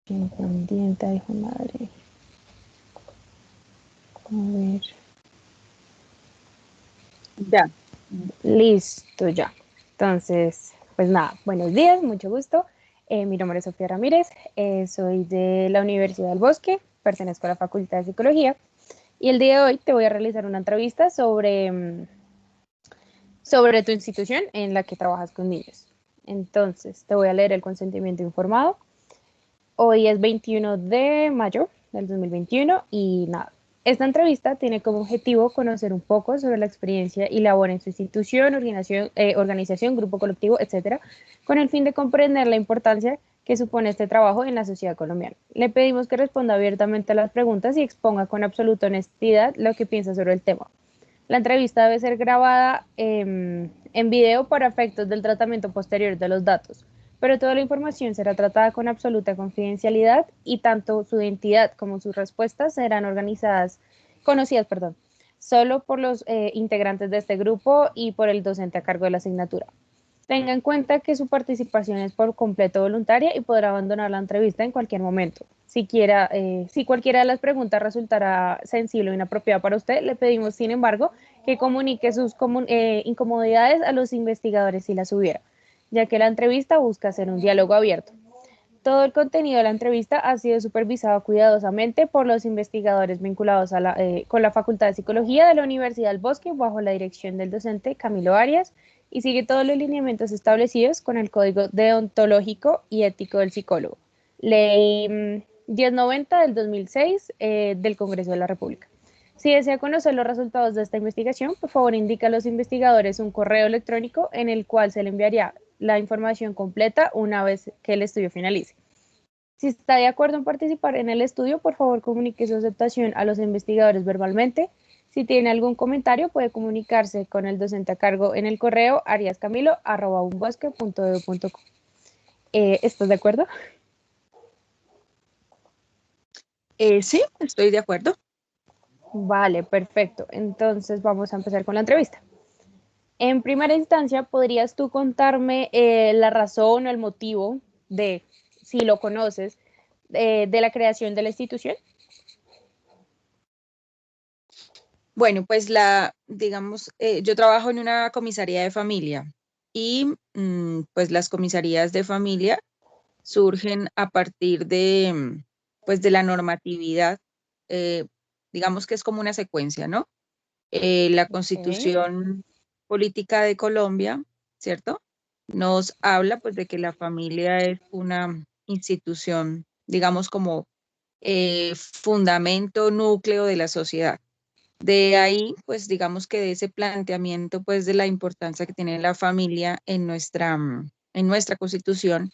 Independiente, ay, hijo de madre. A ver. Ya. Listo, ya. Entonces, pues nada, buenos días, mucho gusto. Mi nombre es Sofía Ramírez, soy de la Universidad del Bosque, pertenezco a la Facultad de Psicología y el día de hoy te voy a realizar una entrevista sobre tu institución en la que trabajas con niños. Entonces, te voy a leer el consentimiento informado. Hoy es 21 de mayo del 2021 y nada. Esta entrevista tiene como objetivo conocer un poco sobre la experiencia y labor en su institución, organización, grupo colectivo, etcétera, con el fin de comprender la importancia que supone este trabajo en la sociedad colombiana. Le pedimos que responda abiertamente a las preguntas y exponga con absoluta honestidad lo que piensa sobre el tema. La entrevista debe ser grabada en video para efectos del tratamiento posterior de los datos, pero toda la información será tratada con absoluta confidencialidad y tanto su identidad como sus respuestas serán conocidas, solo por los integrantes de este grupo y por el docente a cargo de la asignatura. Tenga en cuenta que su participación es por completo voluntaria y podrá abandonar la entrevista en cualquier momento. Si cualquiera de las preguntas resultará sensible o inapropiada para usted, le pedimos, sin embargo, que comunique sus incomodidades a los investigadores si las hubiera, ya que la entrevista busca ser un diálogo abierto. Todo el contenido de la entrevista ha sido supervisado cuidadosamente por los investigadores vinculados con la Facultad de Psicología de la Universidad del Bosque bajo la dirección del docente Camilo Arias y sigue todos los lineamientos establecidos con el Código Deontológico y Ético del Psicólogo, Ley 1090 del 2006 del Congreso de la República. Si desea conocer los resultados de esta investigación, por favor indica a los investigadores un correo electrónico en el cual se le enviaría la información completa una vez que el estudio finalice. Si está de acuerdo en participar en el estudio, por favor comunique su aceptación a los investigadores verbalmente. Si tiene algún comentario, puede comunicarse con el docente a cargo en el correo ariascamilo@unbosque.edu.co. ¿Estás de acuerdo? Sí, estoy de acuerdo. Vale, perfecto. Entonces vamos a empezar con la entrevista. En primera instancia, ¿podrías tú contarme la razón o el motivo de, si lo conoces, de la creación de la institución? Bueno, pues digamos, yo trabajo en una comisaría de familia y pues las comisarías de familia surgen a partir pues de la normatividad, eh, digamos que es como una secuencia, ¿no? La Okay. Constitución Política de Colombia, ¿cierto? Nos habla pues de que la familia es una institución, digamos como fundamento, núcleo de la sociedad. De ahí, pues digamos que de ese planteamiento, pues de la importancia que tiene la familia en nuestra Constitución,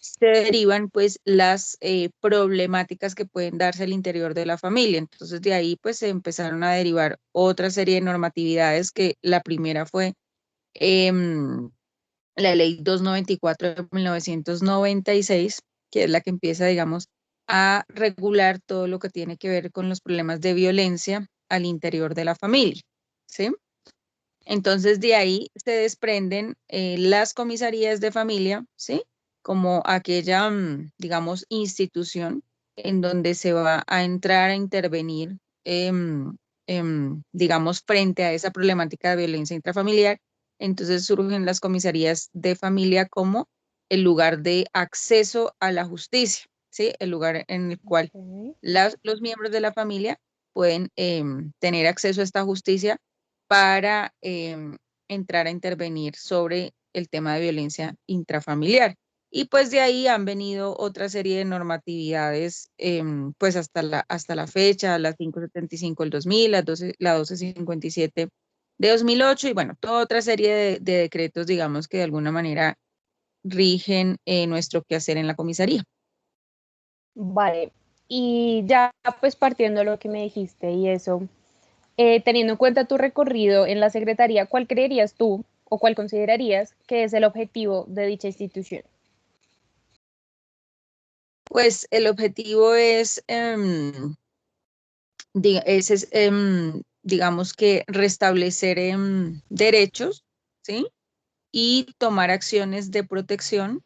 se derivan pues las problemáticas que pueden darse al interior de la familia. Entonces de ahí pues se empezaron a derivar otra serie de normatividades que la primera fue em, la ley 294 de 1996, que es la que empieza, digamos, a regular todo lo que tiene que ver con los problemas de violencia al interior de la familia, ¿sí? Entonces de ahí se desprenden las comisarías de familia, ¿sí? Como aquella, digamos, institución en donde se va a entrar a intervenir, digamos, frente a esa problemática de violencia intrafamiliar. Entonces surgen las comisarías de familia como el lugar de acceso a la justicia, ¿sí? El lugar en el cual Okay. los miembros de la familia pueden tener acceso a esta justicia para entrar a intervenir sobre el tema de violencia intrafamiliar. Y pues de ahí han venido otra serie de normatividades, pues hasta la fecha, la 575 del 2000, la 1257 de 2008 y bueno, toda otra serie de decretos, digamos, que de alguna manera rigen nuestro quehacer en la comisaría. Vale. Y ya pues partiendo de lo que me dijiste y eso, teniendo en cuenta tu recorrido en la Secretaría, ¿cuál creerías tú o cuál considerarías que es el objetivo de dicha institución? Pues el objetivo es, digamos que restablecer derechos, ¿sí? Y tomar acciones de protección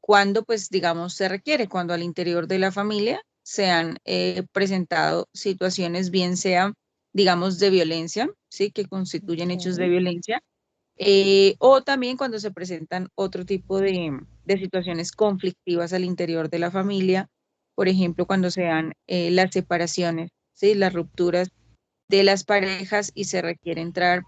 cuando, pues, digamos, se requiere, cuando al interior de la familia se han presentado situaciones, bien sea, digamos, de violencia, ¿sí? Que constituyen hechos de Ok, violencia, o también cuando se presentan otro tipo de situaciones conflictivas al interior de la familia, por ejemplo, cuando se dan las separaciones, ¿sí? Las rupturas de las parejas y se requiere entrar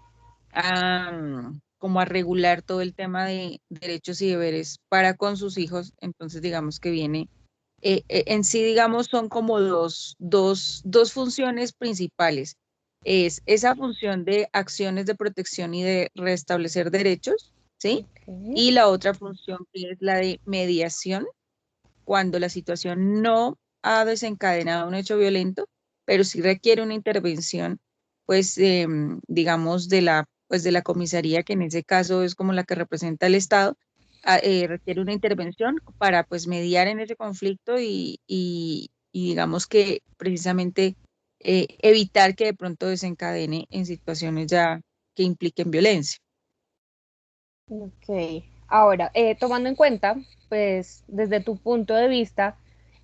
a, como a regular todo el tema de derechos y deberes para con sus hijos. Entonces, digamos que viene, en sí, digamos, son como dos funciones principales. Es esa función de acciones de protección y de restablecer derechos, ¿sí? ok. Y la otra función que es la de mediación, cuando la situación no ha desencadenado un hecho violento, pero sí requiere una intervención, pues, digamos, pues, de la comisaría, que en ese caso es como la que representa el Estado, requiere una intervención para, pues, mediar en ese conflicto y digamos que precisamente evitar que de pronto desencadene en situaciones ya que impliquen violencia. Ok. Ahora, tomando en cuenta, pues, desde tu punto de vista,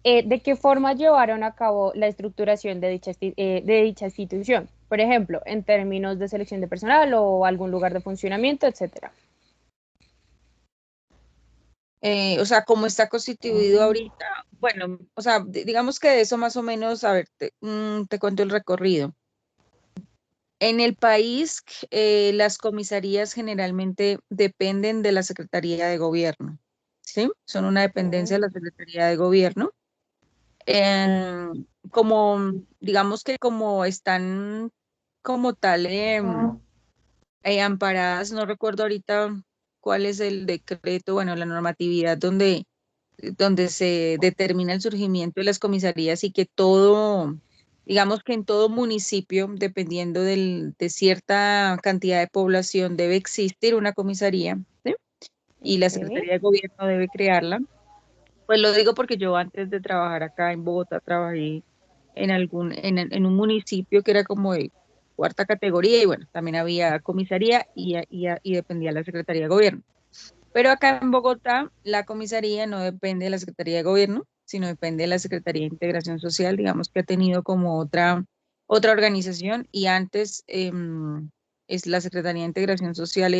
¿de qué forma llevaron a cabo la estructuración de dicha institución? Por ejemplo, en términos de selección de personal o algún lugar de funcionamiento, etcétera. O sea, cómo está constituido ahorita, bueno, o sea, digamos que de eso más o menos, a ver, te cuento el recorrido. En el país, las comisarías generalmente dependen de la Secretaría de Gobierno, ¿sí? Son una dependencia de Ok. la Secretaría de Gobierno. Como, digamos que como están como tal amparadas, no recuerdo ahorita cuál es el decreto, bueno, la normatividad donde se determina el surgimiento de las comisarías y que todo, digamos que en todo municipio, dependiendo de cierta cantidad de población, debe existir una comisaría, ¿sí? Y la Ok. Secretaría de Gobierno debe crearla. Pues lo digo porque yo antes de trabajar acá en Bogotá trabajé en un municipio que era como de cuarta categoría y bueno, también había comisaría y dependía de la Secretaría de Gobierno. Pero acá en Bogotá, la comisaría no depende de la Secretaría de Gobierno, sino depende de la Secretaría de Integración Social, digamos que ha tenido como otra organización y antes es la Secretaría de Integración Social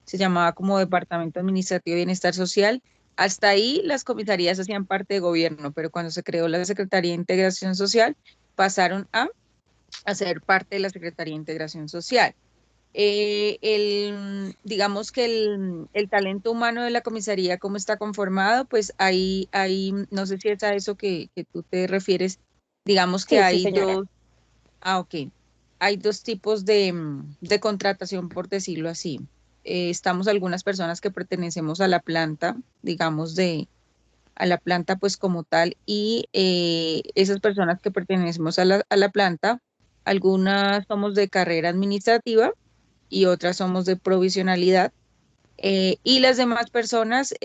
se llamaba como Departamento Administrativo de Bienestar Social. Hasta ahí las comisarías hacían parte de gobierno, pero cuando se creó la Secretaría de Integración Social, pasaron a ser parte de la Secretaría de Integración Social. Digamos que el talento humano de la comisaría, cómo está conformado, pues no sé si es a eso que tú te refieres, digamos que Sí, sí, hay señora. ok, hay dos tipos de contratación, por decirlo así. Estamos algunas personas que pertenecemos a la planta, digamos, a la planta pues como tal, y esas personas que pertenecemos a la planta, algunas somos de carrera administrativa y otras somos de provisionalidad, y las demás personas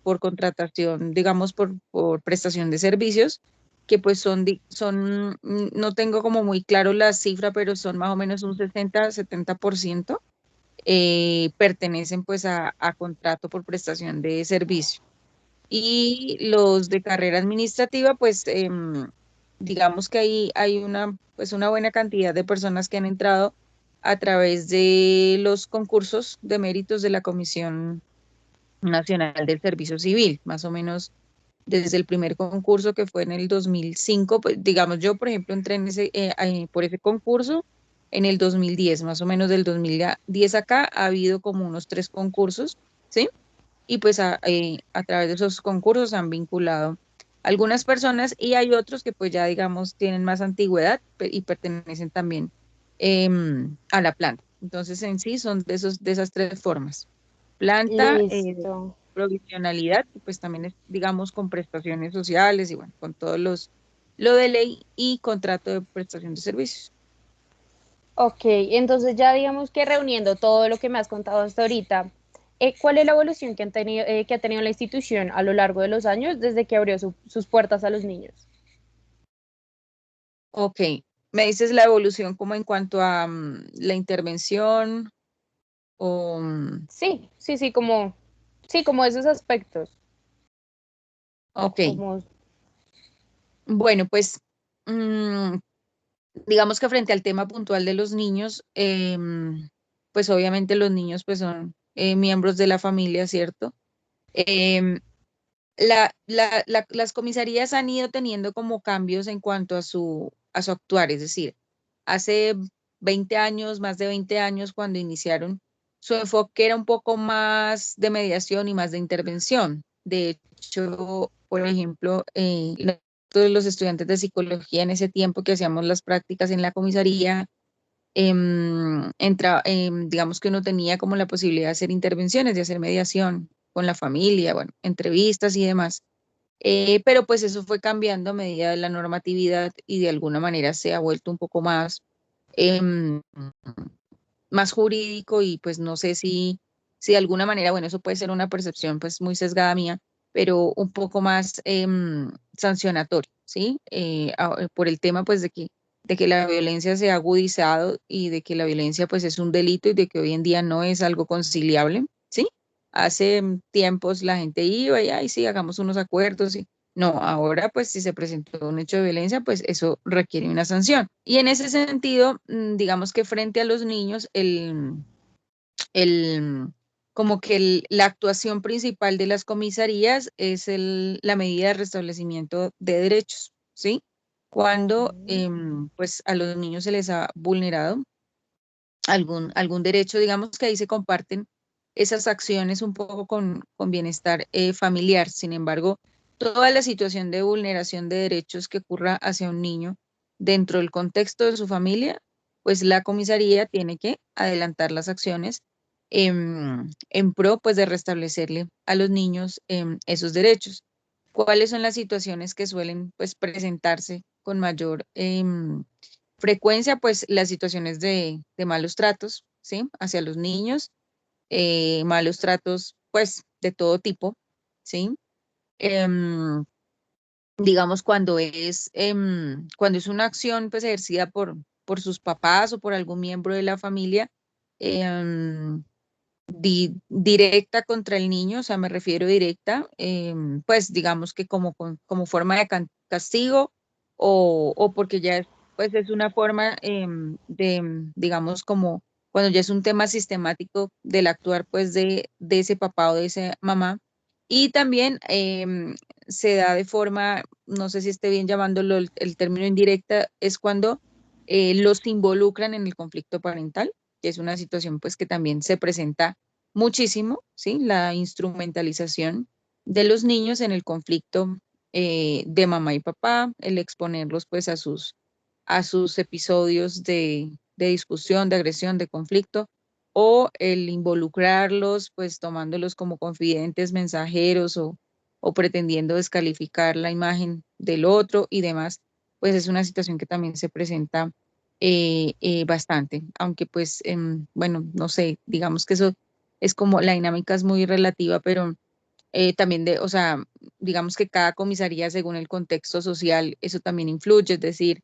por contratación, digamos, por prestación de servicios, que pues no tengo como muy claro la cifra, pero son más o menos un 60-70%, pertenecen pues a contrato por prestación de servicio. Y los de carrera administrativa, pues digamos que hay pues una buena cantidad de personas que han entrado a través de los concursos de méritos de la Comisión Nacional del Servicio Civil, más o menos desde el primer concurso que fue en el 2005, pues digamos yo, por ejemplo, entré por ese concurso en el 2010, más o menos del 2010 acá ha habido como unos 3 concursos, ¿sí? Y pues a través de esos concursos han vinculado algunas personas y hay otros que pues ya digamos tienen más antigüedad y pertenecen también a la planta. Entonces en sí son de esas 3 formas. Planta, Listo. provisionalidad, que pues también es digamos con prestaciones sociales y bueno, con lo de ley y contrato de prestación de servicios. Ok, entonces ya digamos que reuniendo todo lo que me has contado hasta ahorita, ¿cuál es la evolución que ha tenido la institución a lo largo de los años desde que abrió sus puertas a los niños? Ok, me dices la evolución como en cuanto a la intervención o... Sí, sí, sí, como Sí, como esos aspectos. Ok, Como, bueno, pues mm, digamos que frente al tema puntual de los niños, pues obviamente los niños pues son miembros de la familia, ¿cierto? Em, las comisarías han ido teniendo como cambios en cuanto a su actuar, es decir, hace 20 años, más de 20 años, cuando iniciaron, su enfoque era un poco más de mediación y más de intervención. De hecho, por ejemplo, todos los estudiantes de psicología en ese tiempo que hacíamos las prácticas en la comisaría, digamos que uno tenía como la posibilidad de hacer intervenciones, de hacer mediación con la familia, bueno, entrevistas y demás. Pero pues eso fue cambiando a medida de la normatividad y de alguna manera se ha vuelto un poco em, más jurídico y pues no sé si de alguna manera, bueno, eso puede ser una percepción pues muy sesgada mía, pero un poco más sancionatorio, ¿sí? Por el tema pues de que la violencia se ha agudizado y de que la violencia pues es un delito y de que hoy en día no es algo conciliable, ¿sí? Hace tiempos la gente iba y, ay, sí, hagamos unos acuerdos, y no, ahora pues si se presentó un hecho de violencia, pues eso requiere una sanción. Y en ese sentido, digamos que frente a los niños, el, como que la actuación principal de las comisarías es la medida de restablecimiento de derechos, ¿sí? Cuando ok, pues a los niños se les ha vulnerado algún derecho, digamos que ahí se comparten esas acciones un poco con bienestar familiar. Sin embargo, toda la situación de vulneración de derechos que ocurra hacia un niño dentro del contexto de su familia, pues la comisaría tiene que adelantar las acciones en pro pues de restablecerle a los niños esos derechos. ¿Cuáles son las situaciones que suelen pues presentarse con mayor frecuencia? Pues las situaciones de malos tratos, ¿sí? Hacia los niños, malos tratos, pues de todo tipo, ¿sí? Em, digamos, cuando es una acción pues ejercida por sus papás o por algún miembro de la familia, em, directa contra el niño, o sea, me refiero directa, pues digamos que como forma de castigo o porque ya pues es una forma digamos, como cuando ya es un tema sistemático del actuar pues de ese papá o de esa mamá. Y también se da de forma, no sé si esté bien llamándolo el término indirecta, es cuando los involucran en el conflicto parental, que es una situación pues que también se presenta muchísimo, ¿sí? La instrumentalización de los niños en el conflicto de mamá y papá, el exponerlos pues a sus episodios de discusión, de agresión, de conflicto, o el involucrarlos pues tomándolos como confidentes, mensajeros o pretendiendo descalificar la imagen del otro y demás, pues es una situación que también se presenta bastante, aunque pues, bueno, no sé, digamos que eso es como la dinámica es muy relativa, pero también o sea, digamos que cada comisaría según el contexto social, eso también influye, es decir,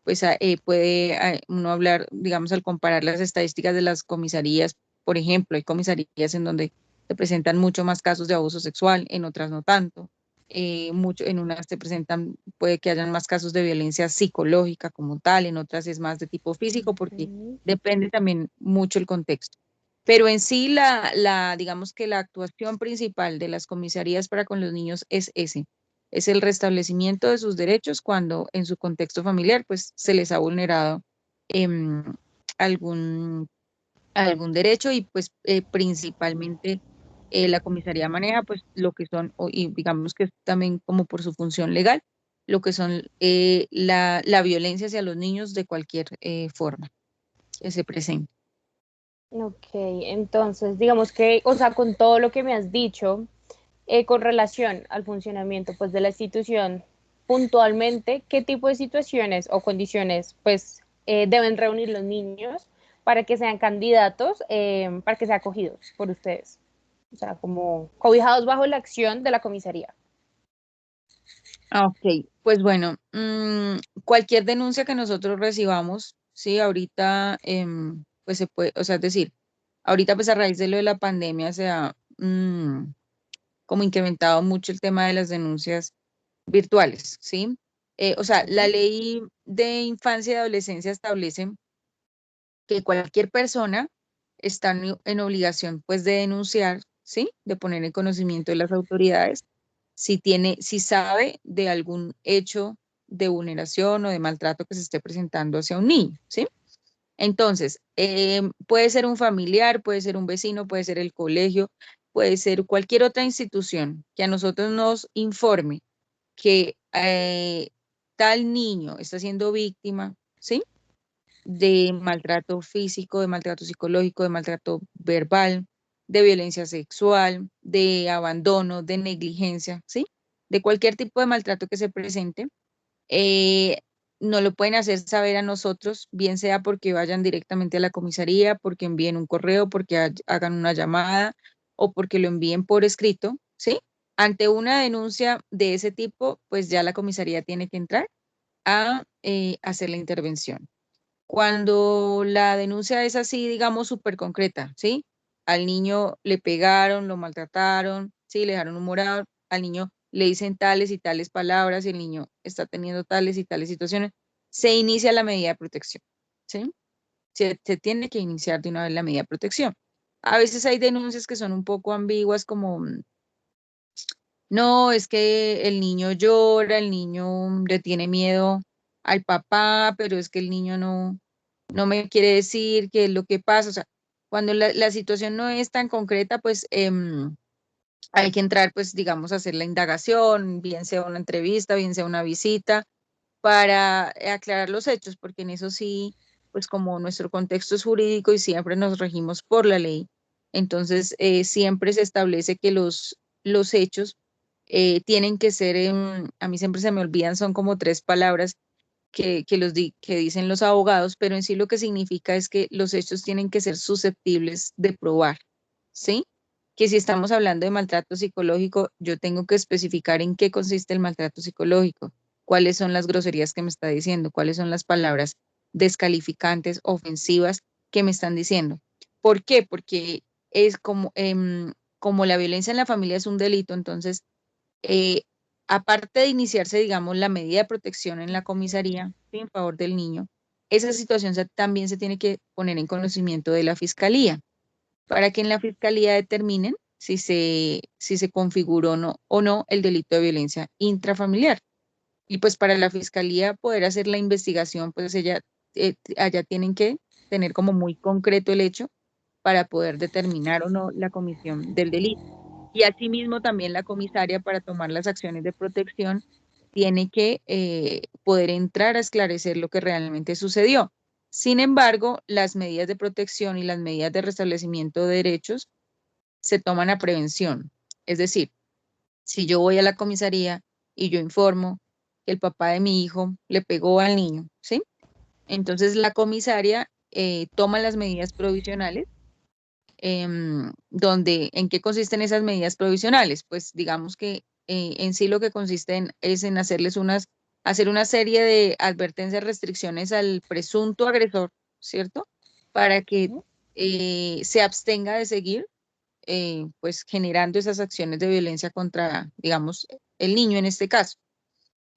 pues puede uno hablar, digamos, al comparar las estadísticas de las comisarías, por ejemplo, hay comisarías en donde se presentan mucho más casos de abuso sexual, en otras no tanto. En unas se presentan, puede que hayan más casos de violencia psicológica como tal, en otras es más de tipo físico, porque ok. depende también mucho el contexto. Pero en sí, digamos que la actuación principal de las comisarías para con los niños es ese, es el restablecimiento de sus derechos cuando en su contexto familiar pues se les ha vulnerado em, algún, algún derecho y pues principalmente la comisaría maneja pues lo que son, y digamos que también como por su función legal, lo que son la violencia hacia los niños de cualquier forma que se presente. Ok, entonces digamos que, o sea, con todo lo que me has dicho, con relación al funcionamiento pues de la institución, puntualmente, ¿qué tipo de situaciones o condiciones pues deben reunir los niños para que sean candidatos, para que sean acogidos por ustedes? O sea, como cobijados bajo la acción de la comisaría. Ah, ok, pues bueno, cualquier denuncia que nosotros recibamos, sí, ahorita, pues se puede, o sea, es decir, ahorita pues a raíz de lo de la pandemia se ha como incrementado mucho el tema de las denuncias virtuales, ¿sí? O sea, la ley de infancia y adolescencia establece que cualquier persona está en obligación, pues, de denunciar, ¿sí? De poner en conocimiento de las autoridades si sabe de algún hecho de vulneración o de maltrato que se esté presentando hacia un niño, ¿sí? Entonces, puede ser un familiar, puede ser un vecino, puede ser el colegio, puede ser cualquier otra institución que a nosotros nos informe que tal niño está siendo víctima, ¿sí? De maltrato físico, de maltrato psicológico, de maltrato verbal, de violencia sexual, de abandono, de negligencia, ¿sí? De cualquier tipo de maltrato que se presente, eh, no lo pueden hacer saber a nosotros, bien sea porque vayan directamente a la comisaría, porque envíen un correo, porque hagan una llamada o porque lo envíen por escrito, ¿sí? Ante una denuncia de ese tipo, pues ya la comisaría tiene que entrar a hacer la intervención. Cuando la denuncia es así, digamos, súper concreta, ¿sí? Al niño le pegaron, lo maltrataron, ¿sí? Le dejaron un morado, al niño le dicen tales y tales palabras y el niño está teniendo tales y tales situaciones, se inicia la medida de protección, ¿sí? Se tiene que iniciar de una vez la medida de protección. A veces hay denuncias que son un poco ambiguas como, no, es que el niño llora, el niño le tiene miedo al papá, pero es que el niño no me quiere decir qué es lo que pasa. O sea, cuando la situación no es tan concreta, pues hay que entrar, pues digamos, a hacer la indagación, bien sea una entrevista, bien sea una visita, para aclarar los hechos, porque en eso sí, pues como nuestro contexto es jurídico y siempre nos regimos por la ley, entonces siempre se establece que los hechos tienen que ser, a mí siempre se me olvidan, son como tres palabras que dicen los abogados, pero en sí lo que significa es que los hechos tienen que ser susceptibles de probar, ¿sí? Que si estamos hablando de maltrato psicológico, yo tengo que especificar en qué consiste el maltrato psicológico, cuáles son las groserías que me está diciendo, cuáles son las palabras descalificantes, ofensivas que me están diciendo. ¿Por qué? Porque es como la violencia en la familia es un delito, entonces eh, aparte de iniciarse, digamos, la medida de protección en la comisaría, ¿sí? En favor del niño, esa situación también se tiene que poner en conocimiento de la fiscalía, para que en la fiscalía determinen si se configuró o no el delito de violencia intrafamiliar. Y pues para la fiscalía poder hacer la investigación, pues allá tienen que tener como muy concreto el hecho para poder determinar o no la comisión del delito. Y asimismo también la comisaria para tomar las acciones de protección tiene que poder entrar a esclarecer lo que realmente sucedió. Sin embargo, las medidas de protección y las medidas de restablecimiento de derechos se toman a prevención. Es decir, si yo voy a la comisaría y yo informo que el papá de mi hijo le pegó al niño, ¿sí? Entonces la comisaria toma las medidas provisionales ¿en qué consisten esas medidas provisionales? Pues digamos que en sí lo que consiste es en hacer una serie de advertencias, restricciones al presunto agresor, ¿cierto? Para que se abstenga de seguir, pues generando esas acciones de violencia contra, digamos, el niño en este caso.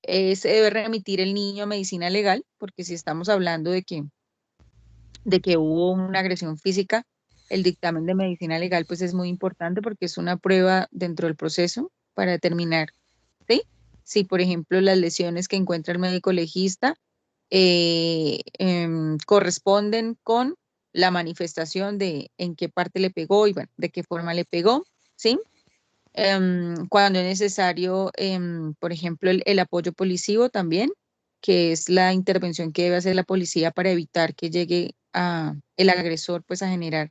Se debe remitir el niño a medicina legal, porque si estamos hablando de que hubo una agresión física, el dictamen de medicina legal pues es muy importante porque es una prueba dentro del proceso para determinar, ¿sí? Si, por ejemplo, las lesiones que encuentra el médico legista corresponden con la manifestación de en qué parte le pegó y bueno, de qué forma le pegó, ¿sí? Cuando es necesario, por ejemplo, el apoyo policivo también, que es la intervención que debe hacer la policía para evitar que llegue el agresor pues a generar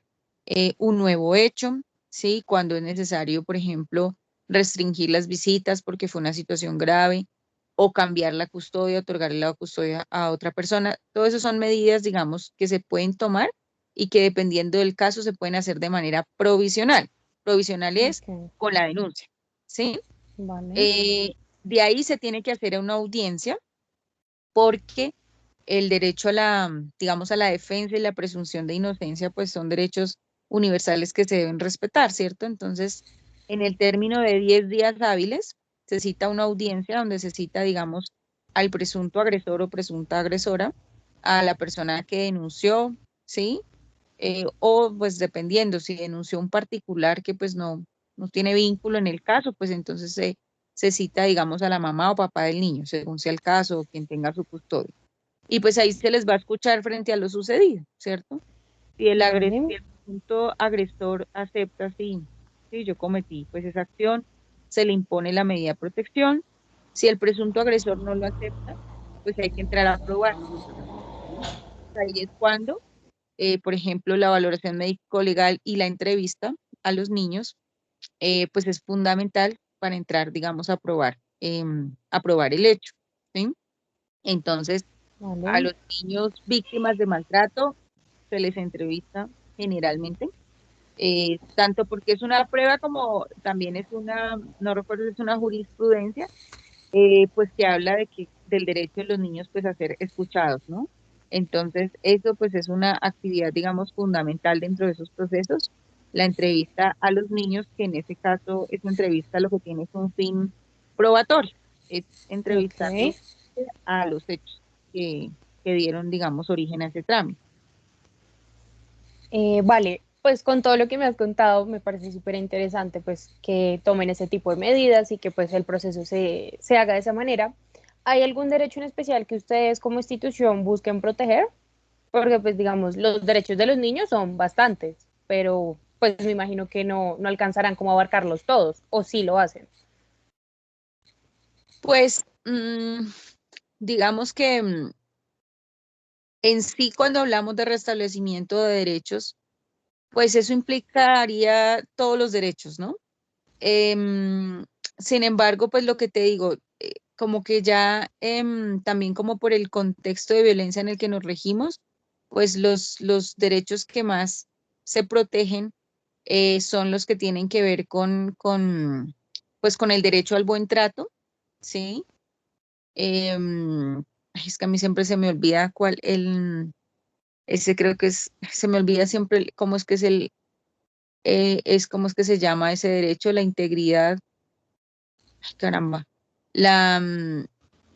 un nuevo hecho, ¿sí? Cuando es necesario, por ejemplo, restringir las visitas porque fue una situación grave o cambiar la custodia, otorgarle la custodia a otra persona. Todo eso son medidas, digamos, que se pueden tomar y que dependiendo del caso se pueden hacer de manera provisional. Provisional es Ok, con la denuncia, ¿sí? vale. Eh, de ahí se tiene que hacer una audiencia porque el derecho digamos, a la defensa y la presunción de inocencia, pues son derechos universales que se deben respetar, ¿cierto? Entonces, En el término de 10 días hábiles, se cita una audiencia donde se cita, digamos, al presunto agresor o presunta agresora, a la persona que denunció, ¿sí? O pues dependiendo, si denunció un particular que pues no tiene vínculo en el caso, pues entonces se cita, digamos, a la mamá o papá del niño, según sea el caso o quien tenga su custodia. Y pues ahí se les va a escuchar frente a lo sucedido, ¿cierto? Si si Vale, el presunto agresor acepta, sí, yo cometí pues esa acción, se le impone la medida de protección. Si el presunto agresor no lo acepta, pues hay que entrar a probar. ¿Sí? Ahí es cuando, por ejemplo, la valoración médico-legal y la entrevista a los niños, pues es fundamental para entrar, digamos, a probar el hecho. ¿Sí? Entonces, a vale. los niños víctimas de maltrato se les entrevista generalmente, tanto porque es una prueba como también es una, no recuerdo si es una jurisprudencia, pues que habla de que del derecho de los niños pues a ser escuchados, ¿no? Entonces, eso pues es una actividad, digamos, fundamental dentro de esos procesos. La entrevista a los niños, que en ese caso, esa entrevista lo que tiene es un fin probatorio, es Ok. entrevistarlos a los hechos que, que dieron, digamos, origen a ese trámite. Vale, pues con todo lo que me has contado me parece súper interesante pues que tomen ese tipo de medidas y que pues el proceso se haga de esa manera. ¿Hay algún derecho en especial que ustedes como institución busquen proteger? Porque pues digamos, los derechos de los niños son bastantes, pero pues me imagino que no alcanzarán como a abarcarlos todos, o sí lo hacen. Pues, digamos que en sí, cuando hablamos de restablecimiento de derechos, pues eso implicaría todos los derechos, ¿no? Em, Sin embargo, pues lo que te digo, como que ya también como por el contexto de violencia en el que nos regimos, pues los derechos que más se protegen son los que tienen que ver pues con el derecho al buen trato, ¿sí? Ay, es que a mí siempre se me olvida ese creo que se me olvida siempre cómo es que cómo es que se llama ese derecho, la integridad. Ay, caramba. La,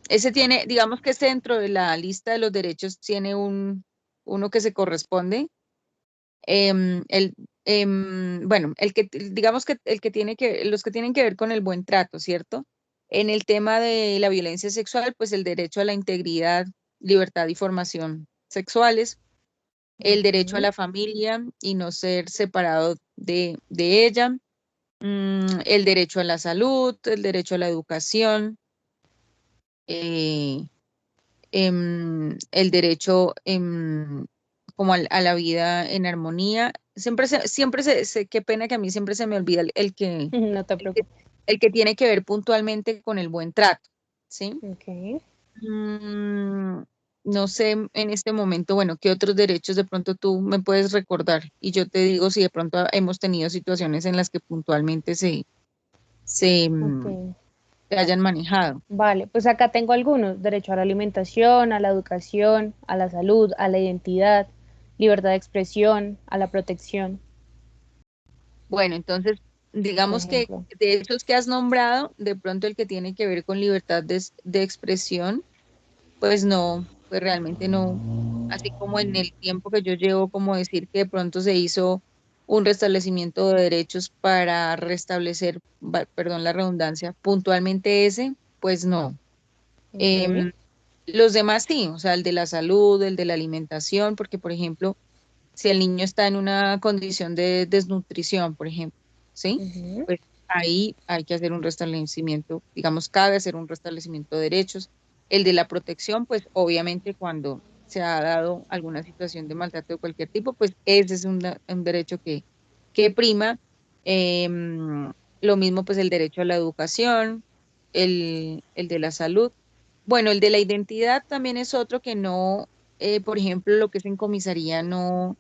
ese tiene, digamos que este dentro de la lista de los derechos tiene uno que se corresponde. El, bueno, digamos que el que tiene los que tienen que ver con el buen trato, ¿cierto? En el tema de la violencia sexual, pues el derecho a la integridad, libertad y formación sexuales, el derecho a Ok. la familia y no ser separado de ella, el derecho a la salud, el derecho a la educación, eh, el derecho como a la vida en armonía. Qué pena que a mí siempre se me olvida No te el que, preocupes. el que tiene que ver puntualmente con el buen trato, ¿sí? Ok. Mm, no sé en este momento, bueno, qué otros derechos de pronto tú me puedes recordar y yo te digo si de pronto hemos tenido situaciones en las que puntualmente se, Ok. se hayan manejado. Vale, pues acá tengo algunos, derecho a la alimentación, a la educación, a la salud, a la identidad, libertad de expresión, a la protección, Bueno, entonces, por digamos que ejemplo. de esos que has nombrado, de pronto el que tiene que ver con libertad de expresión, pues no, pues realmente no, así como en el tiempo que yo llevo, como decir que de pronto se hizo un restablecimiento de derechos para restablecer, perdón la redundancia, puntualmente ese, pues no. Ok. Em, los demás sí, o sea, el de la salud, el de la alimentación, porque por ejemplo, si el niño está en una condición de desnutrición, por ejemplo, ¿sí? Ujú. Pues ahí hay que hacer un restablecimiento, digamos, cabe hacer un restablecimiento de derechos. El de la protección, pues obviamente cuando se ha dado alguna situación de maltrato de cualquier tipo, pues ese es un derecho que prima. Lo mismo, pues el derecho a la educación, el de la salud. Bueno, el de la identidad también es otro que no, por ejemplo, lo que es en comisaría no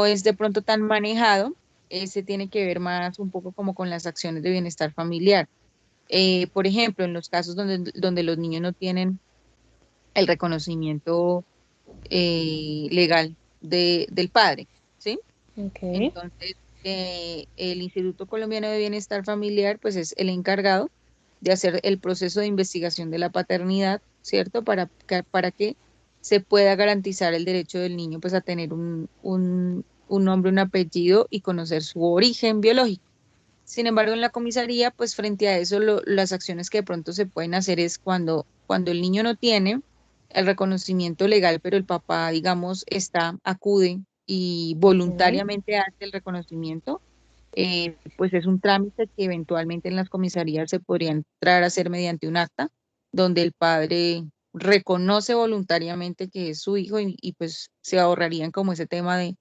es de pronto tan manejado. Ese tiene que ver más un poco como con las acciones de bienestar familiar. Por ejemplo, en los casos donde los niños no tienen el reconocimiento legal del padre, ¿sí? Ok. Entonces, el Instituto Colombiano de Bienestar Familiar pues es el encargado de hacer el proceso de investigación de la paternidad, ¿cierto? Para que se pueda garantizar el derecho del niño pues a tener un nombre, un apellido y conocer su origen biológico. Sin embargo, en la comisaría, pues frente a eso, las acciones que de pronto se pueden hacer es cuando el niño no tiene el reconocimiento legal, pero el papá, digamos, acude y Ok. voluntariamente hace el reconocimiento, pues es un trámite que eventualmente en las comisarías se podría entrar a hacer mediante un acta, donde el padre reconoce voluntariamente que es su hijo y pues se ahorrarían como ese tema de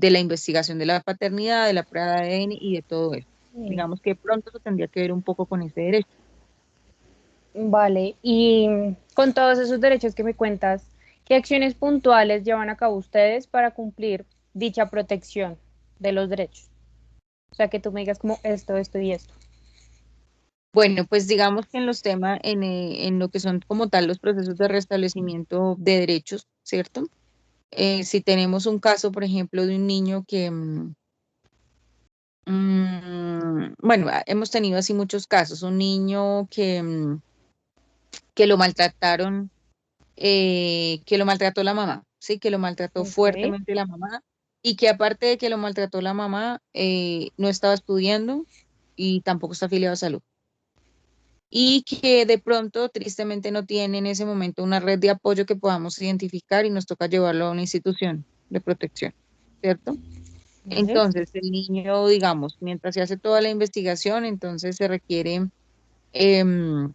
la investigación de la paternidad, de la prueba de ADN y de todo eso. Sí. Digamos que pronto eso tendría que ver un poco con ese derecho. Vale, y con todos esos derechos que me cuentas, ¿qué acciones puntuales llevan a cabo ustedes para cumplir dicha protección de los derechos? O sea, que tú me digas como esto y esto. Bueno, pues digamos que en los temas, en lo que son como tal los procesos de restablecimiento de derechos, ¿cierto? Si tenemos un caso, por ejemplo, de un niño que, bueno, hemos tenido así muchos casos, un niño que lo maltrataron, que lo maltrató la mamá, sí, que lo maltrató Ok, fuertemente la mamá y que aparte de que lo maltrató la mamá, no estaba estudiando y tampoco está afiliado a salud. Y que de pronto, tristemente, no tiene en ese momento una red de apoyo que podamos identificar y nos toca llevarlo a una institución de protección, ¿cierto? vale, Entonces, el niño, digamos, mientras se hace toda la investigación, entonces em,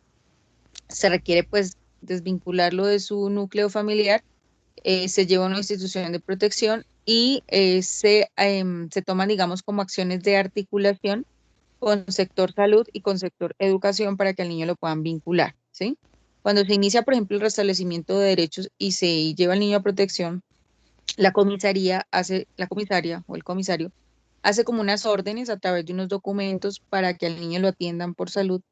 se requiere pues desvincularlo de su núcleo familiar, se lleva a una institución de protección y se toman, digamos, como acciones de articulación con sector salud y con sector educación para que al niño lo puedan vincular, ¿sí? Cuando se inicia, por ejemplo, el restablecimiento de derechos y se lleva al niño a protección, la comisaria o el comisario hace como unas órdenes a través de unos documentos para que al niño lo atiendan por salud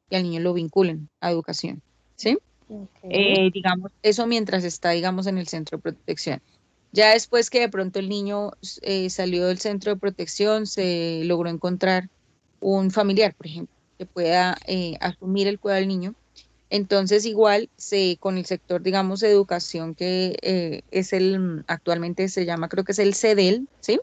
y al niño lo vinculen a educación, ¿sí? ok, Digamos, eso mientras está, digamos, en el centro de protección. Ya después que de pronto el niño salió del centro de protección, se logró encontrar un familiar, por ejemplo, que pueda asumir el cuidado del niño. Entonces, igual, con el sector, digamos, de educación, que es actualmente se llama, creo que es el CEDEL, ¿sí?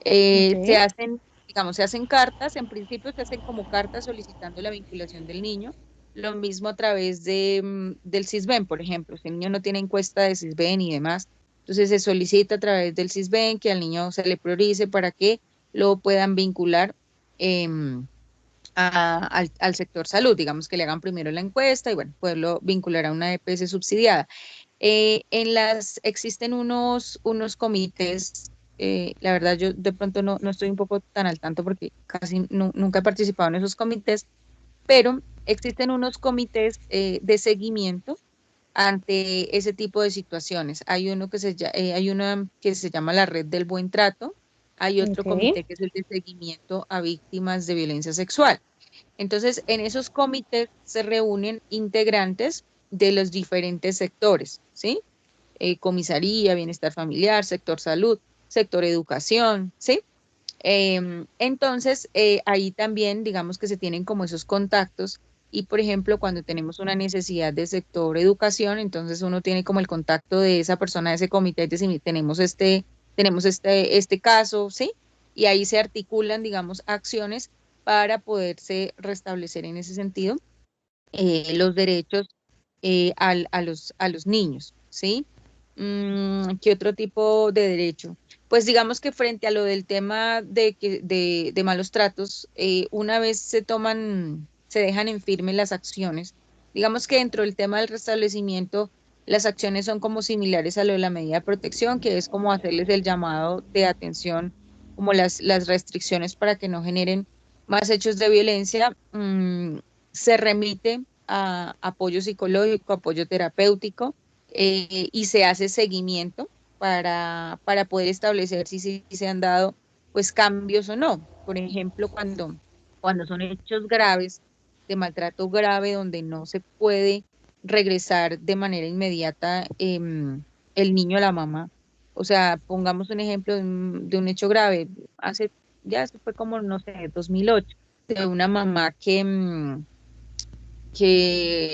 Se ok, hacen, digamos, se hacen cartas, en principio se hacen como cartas solicitando la vinculación del niño, lo mismo a través del CISBEN, por ejemplo, si el niño no tiene encuesta de CISBEN y demás, entonces se solicita a través del CISBEN que al niño se le priorice para que lo puedan vincular em, al sector salud, digamos que le hagan primero la encuesta y bueno, poderlo vincular a una EPS subsidiada. Existen unos comités, la verdad yo de pronto no estoy un poco tan al tanto porque casi nunca he participado en esos comités, pero existen unos comités de seguimiento ante ese tipo de situaciones. Hay una que se llama la Red del Buen Trato, hay otro ok, comité que es el de seguimiento a víctimas de violencia sexual. Entonces, en esos comités se reúnen integrantes de los diferentes sectores, ¿sí? Comisaría, bienestar familiar, sector salud, sector educación, ¿sí? Entonces, ahí también, digamos que se tienen como esos contactos y, por ejemplo, cuando tenemos una necesidad de sector educación, entonces uno tiene como el contacto de esa persona, de ese comité, y dice, "Mire, tenemos este caso, ¿sí? Y ahí se articulan, digamos, acciones para poderse restablecer en ese sentido los derechos a los niños, ¿sí? ¿Qué otro tipo de derecho? Pues digamos que frente a lo del tema de malos tratos, una vez se dejan en firme las acciones, digamos que dentro del tema del restablecimiento, las acciones son como similares a lo de la medida de protección, que es como hacerles el llamado de atención, como las restricciones para que no generen más hechos de violencia. Se remite a apoyo psicológico, apoyo terapéutico, y se hace seguimiento para poder establecer si se han dado pues cambios o no. Por ejemplo, cuando son hechos graves, de maltrato grave, donde no se puede regresar de manera inmediata el niño a la mamá. O sea, pongamos un ejemplo de un hecho grave. ya eso fue como, no sé, 2008, de una mamá que,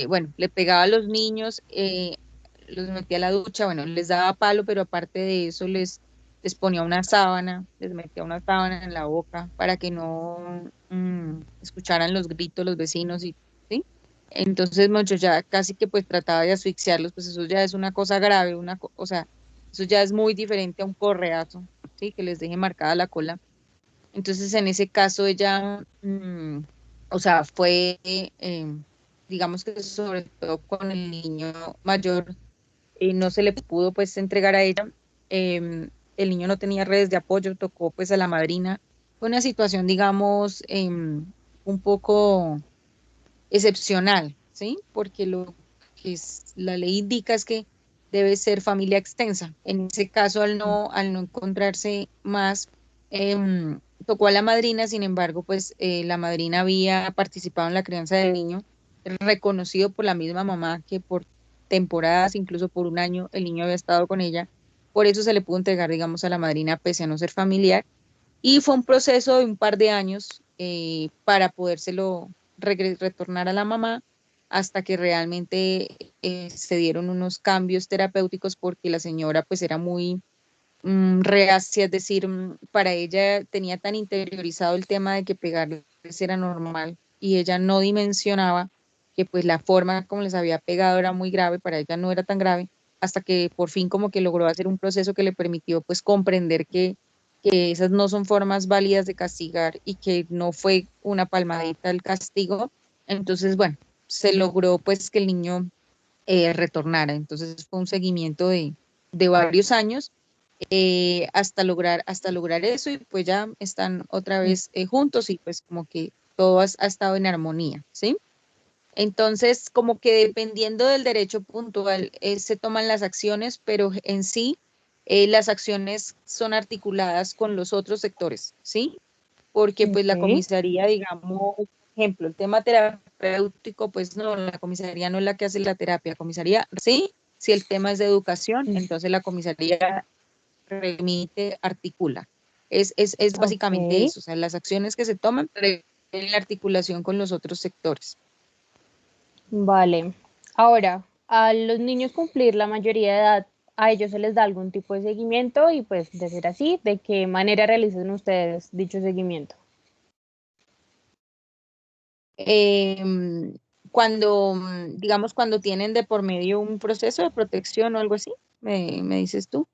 bueno, le pegaba a los niños, los metía a la ducha, bueno, les daba palo, pero aparte de eso les ponía una sábana, les metía una sábana en la boca para que no escucharan los gritos los vecinos, y ¿sí? Entonces, mucho ya casi que pues trataba de asfixiarlos, pues eso ya es una cosa grave, o sea, eso ya es muy diferente a un correazo, ¿sí? Que les deje marcada la cola. Entonces, en ese caso, ella, o sea, fue, digamos que sobre todo con el niño mayor, no se le pudo pues entregar a ella. El niño no tenía redes de apoyo, tocó pues a la madrina. Fue una situación, digamos, un poco excepcional, ¿sí? Porque lo que la ley indica es que debe ser familia extensa. En ese caso, al no encontrarse más, tocó a la madrina. Sin embargo, pues la madrina había participado en la crianza del niño, reconocido por la misma mamá que por temporadas, incluso por un año, el niño había estado con ella. Por eso se le pudo entregar, digamos, a la madrina, pese a no ser familiar. Y fue un proceso de un par de años, para podérselo retornar a la mamá, hasta que realmente se dieron unos cambios terapéuticos, porque la señora pues era muy reacia, es decir, para ella tenía tan interiorizado el tema de que pegarles era normal, y ella no dimensionaba que pues la forma como les había pegado era muy grave. Para ella no era tan grave, hasta que por fin como que logró hacer un proceso que le permitió pues comprender que esas no son formas válidas de castigar, y que no fue una palmadita el castigo. Entonces, bueno, se logró pues que el niño retornara. Entonces fue un seguimiento de varios años, hasta lograr eso, y pues ya están otra vez juntos, y pues como que todo ha estado en armonía, ¿sí? Entonces, como que dependiendo del derecho puntual, se toman las acciones, pero en sí, las acciones son articuladas con los otros sectores, ¿sí? Porque pues la Ok. comisaría, digamos, por ejemplo, el tema terapéutico, pues no, la comisaría no es la que hace la terapia. La comisaría, sí, si el tema es de educación, entonces la comisaría remite, articula. Es básicamente Ok. eso, o sea, las acciones que se toman en la articulación con los otros sectores. Vale. Ahora, a los niños cumplir la mayoría de edad, a ellos se les da algún tipo de seguimiento y pues de ser así, ¿de qué manera realizan ustedes dicho seguimiento? Em, cuando, digamos, cuando tienen de por medio un proceso de protección o algo así, me dices tú.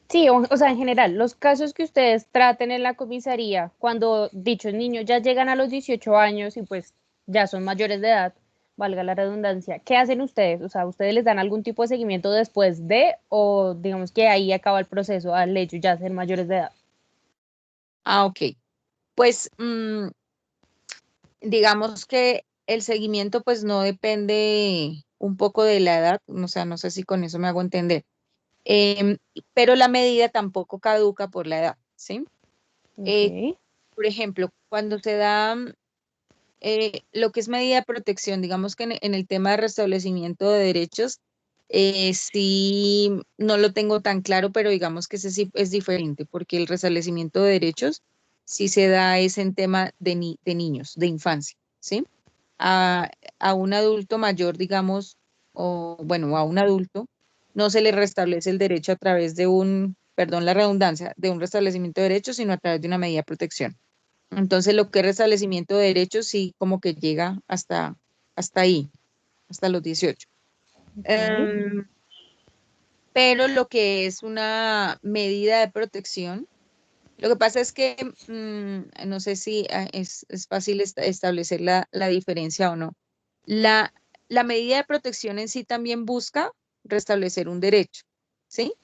Sí, o sea, en general, los casos que ustedes traten en la comisaría, cuando dichos niños ya llegan a los 18 años y pues ya son mayores de edad, valga la redundancia, ¿qué hacen ustedes? O sea, ¿ustedes les dan algún tipo de seguimiento después de, o digamos que ahí acaba el proceso al hecho ya ser mayores de edad? Ah, ok. Pues digamos que el seguimiento pues no depende un poco de la edad, o sea, no sé si con eso me hago entender. Em, pero la medida tampoco caduca por la edad, ¿sí? Eh, Ok. por ejemplo, cuando se da lo que es medida de protección, digamos que en el tema de restablecimiento de derechos, sí no lo tengo tan claro, pero digamos que ese sí es diferente, porque el restablecimiento de derechos sí se da es en tema de niños, de infancia, ¿sí? A, a un adulto mayor, digamos, o bueno, a un adulto, no se le restablece el derecho a través de perdón la redundancia, de un restablecimiento de derechos, sino a través de una medida de protección. Entonces, lo que es restablecimiento de derechos, sí, como que llega hasta ahí, hasta los 18. Ok. Em, pero lo que es una medida de protección, lo que pasa es que no sé si es fácil establecer la diferencia o no. La, la medida de protección en sí también busca restablecer un derecho, ¿sí?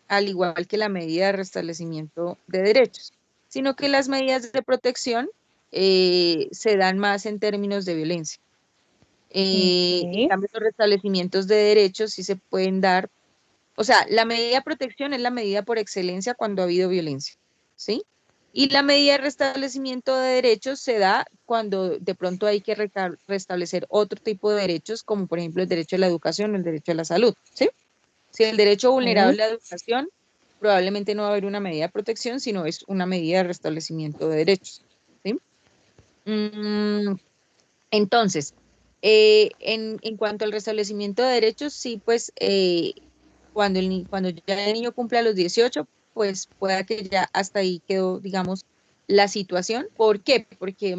Al igual que la medida de restablecimiento de derechos, sino que las medidas de protección se dan más en términos de violencia. En Ok. cambio, los restablecimientos de derechos sí se pueden dar, o sea, la medida de protección es la medida por excelencia cuando ha habido violencia, ¿sí? Y la medida de restablecimiento de derechos se da cuando de pronto hay que restablecer otro tipo de derechos, como por ejemplo el derecho a la educación o el derecho a la salud, ¿sí? Si el derecho vulnerado es Ok. la educación, probablemente no va a haber una medida de protección, sino es una medida de restablecimiento de derechos, ¿sí? Mm, entonces, en cuanto al restablecimiento de derechos, sí, pues cuando ya el niño cumpla los 18, pues pueda que ya hasta ahí quedó, digamos, la situación. ¿Por qué? Porque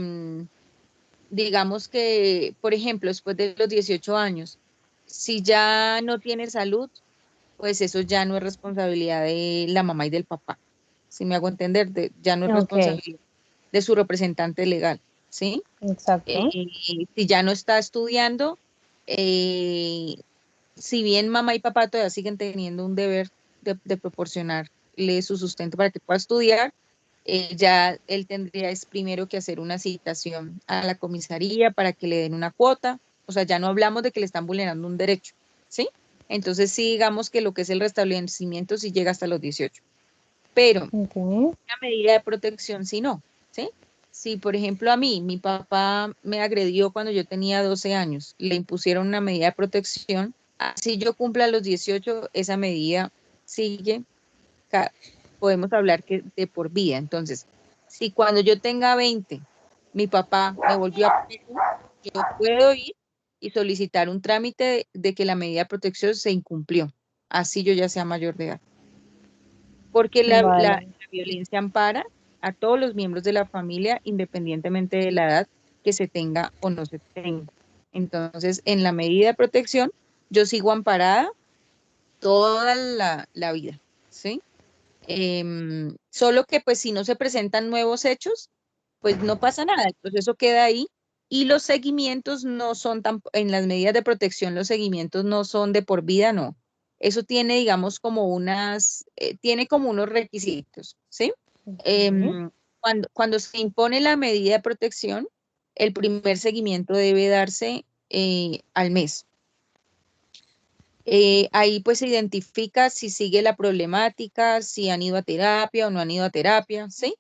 digamos que, por ejemplo, después de los 18 años, si ya no tiene salud, pues eso ya no es responsabilidad de la mamá y del papá. Si me hago entender, ya no es Ok, responsabilidad de su representante legal, ¿sí? exacto. Si ya no está estudiando, eh, si bien mamá y papá todavía siguen teniendo un deber de proporcionarle su sustento para que pueda estudiar, ya él tendría es primero que hacer una citación a la comisaría para que le den una cuota. O sea, ya no hablamos de que le están vulnerando un derecho, ¿sí? Entonces sí digamos que lo que es el restablecimiento sí llega hasta los 18. Pero Ok, una medida de protección sí no, ¿sí? Si, por ejemplo, a mí, mi papá me agredió cuando yo tenía 12 años, le impusieron una medida de protección, así yo cumpla los 18, esa medida sigue, ca- podemos hablar que de por vida. Entonces, si cuando yo tenga 20, mi papá me volvió a pegar, yo puedo ir y solicitar un trámite de que la medida de protección se incumplió, así yo ya sea mayor de edad, porque la vale. violencia ampara a todos los miembros de la familia, independientemente de la edad que se tenga o no se tenga. Entonces, en la medida de protección, yo sigo amparada toda la vida, ¿sí? Solo que pues si no se presentan nuevos hechos, pues no pasa nada, el proceso queda ahí y los seguimientos no son tan, en las medidas de protección, los seguimientos no son de por vida, no. Eso tiene, digamos, tiene como unos requisitos, ¿sí? Ok, Cuando se impone la medida de protección, el primer seguimiento debe darse al mes. Ahí pues se identifica si sigue la problemática, si han ido a terapia o no han ido a terapia, ¿sí?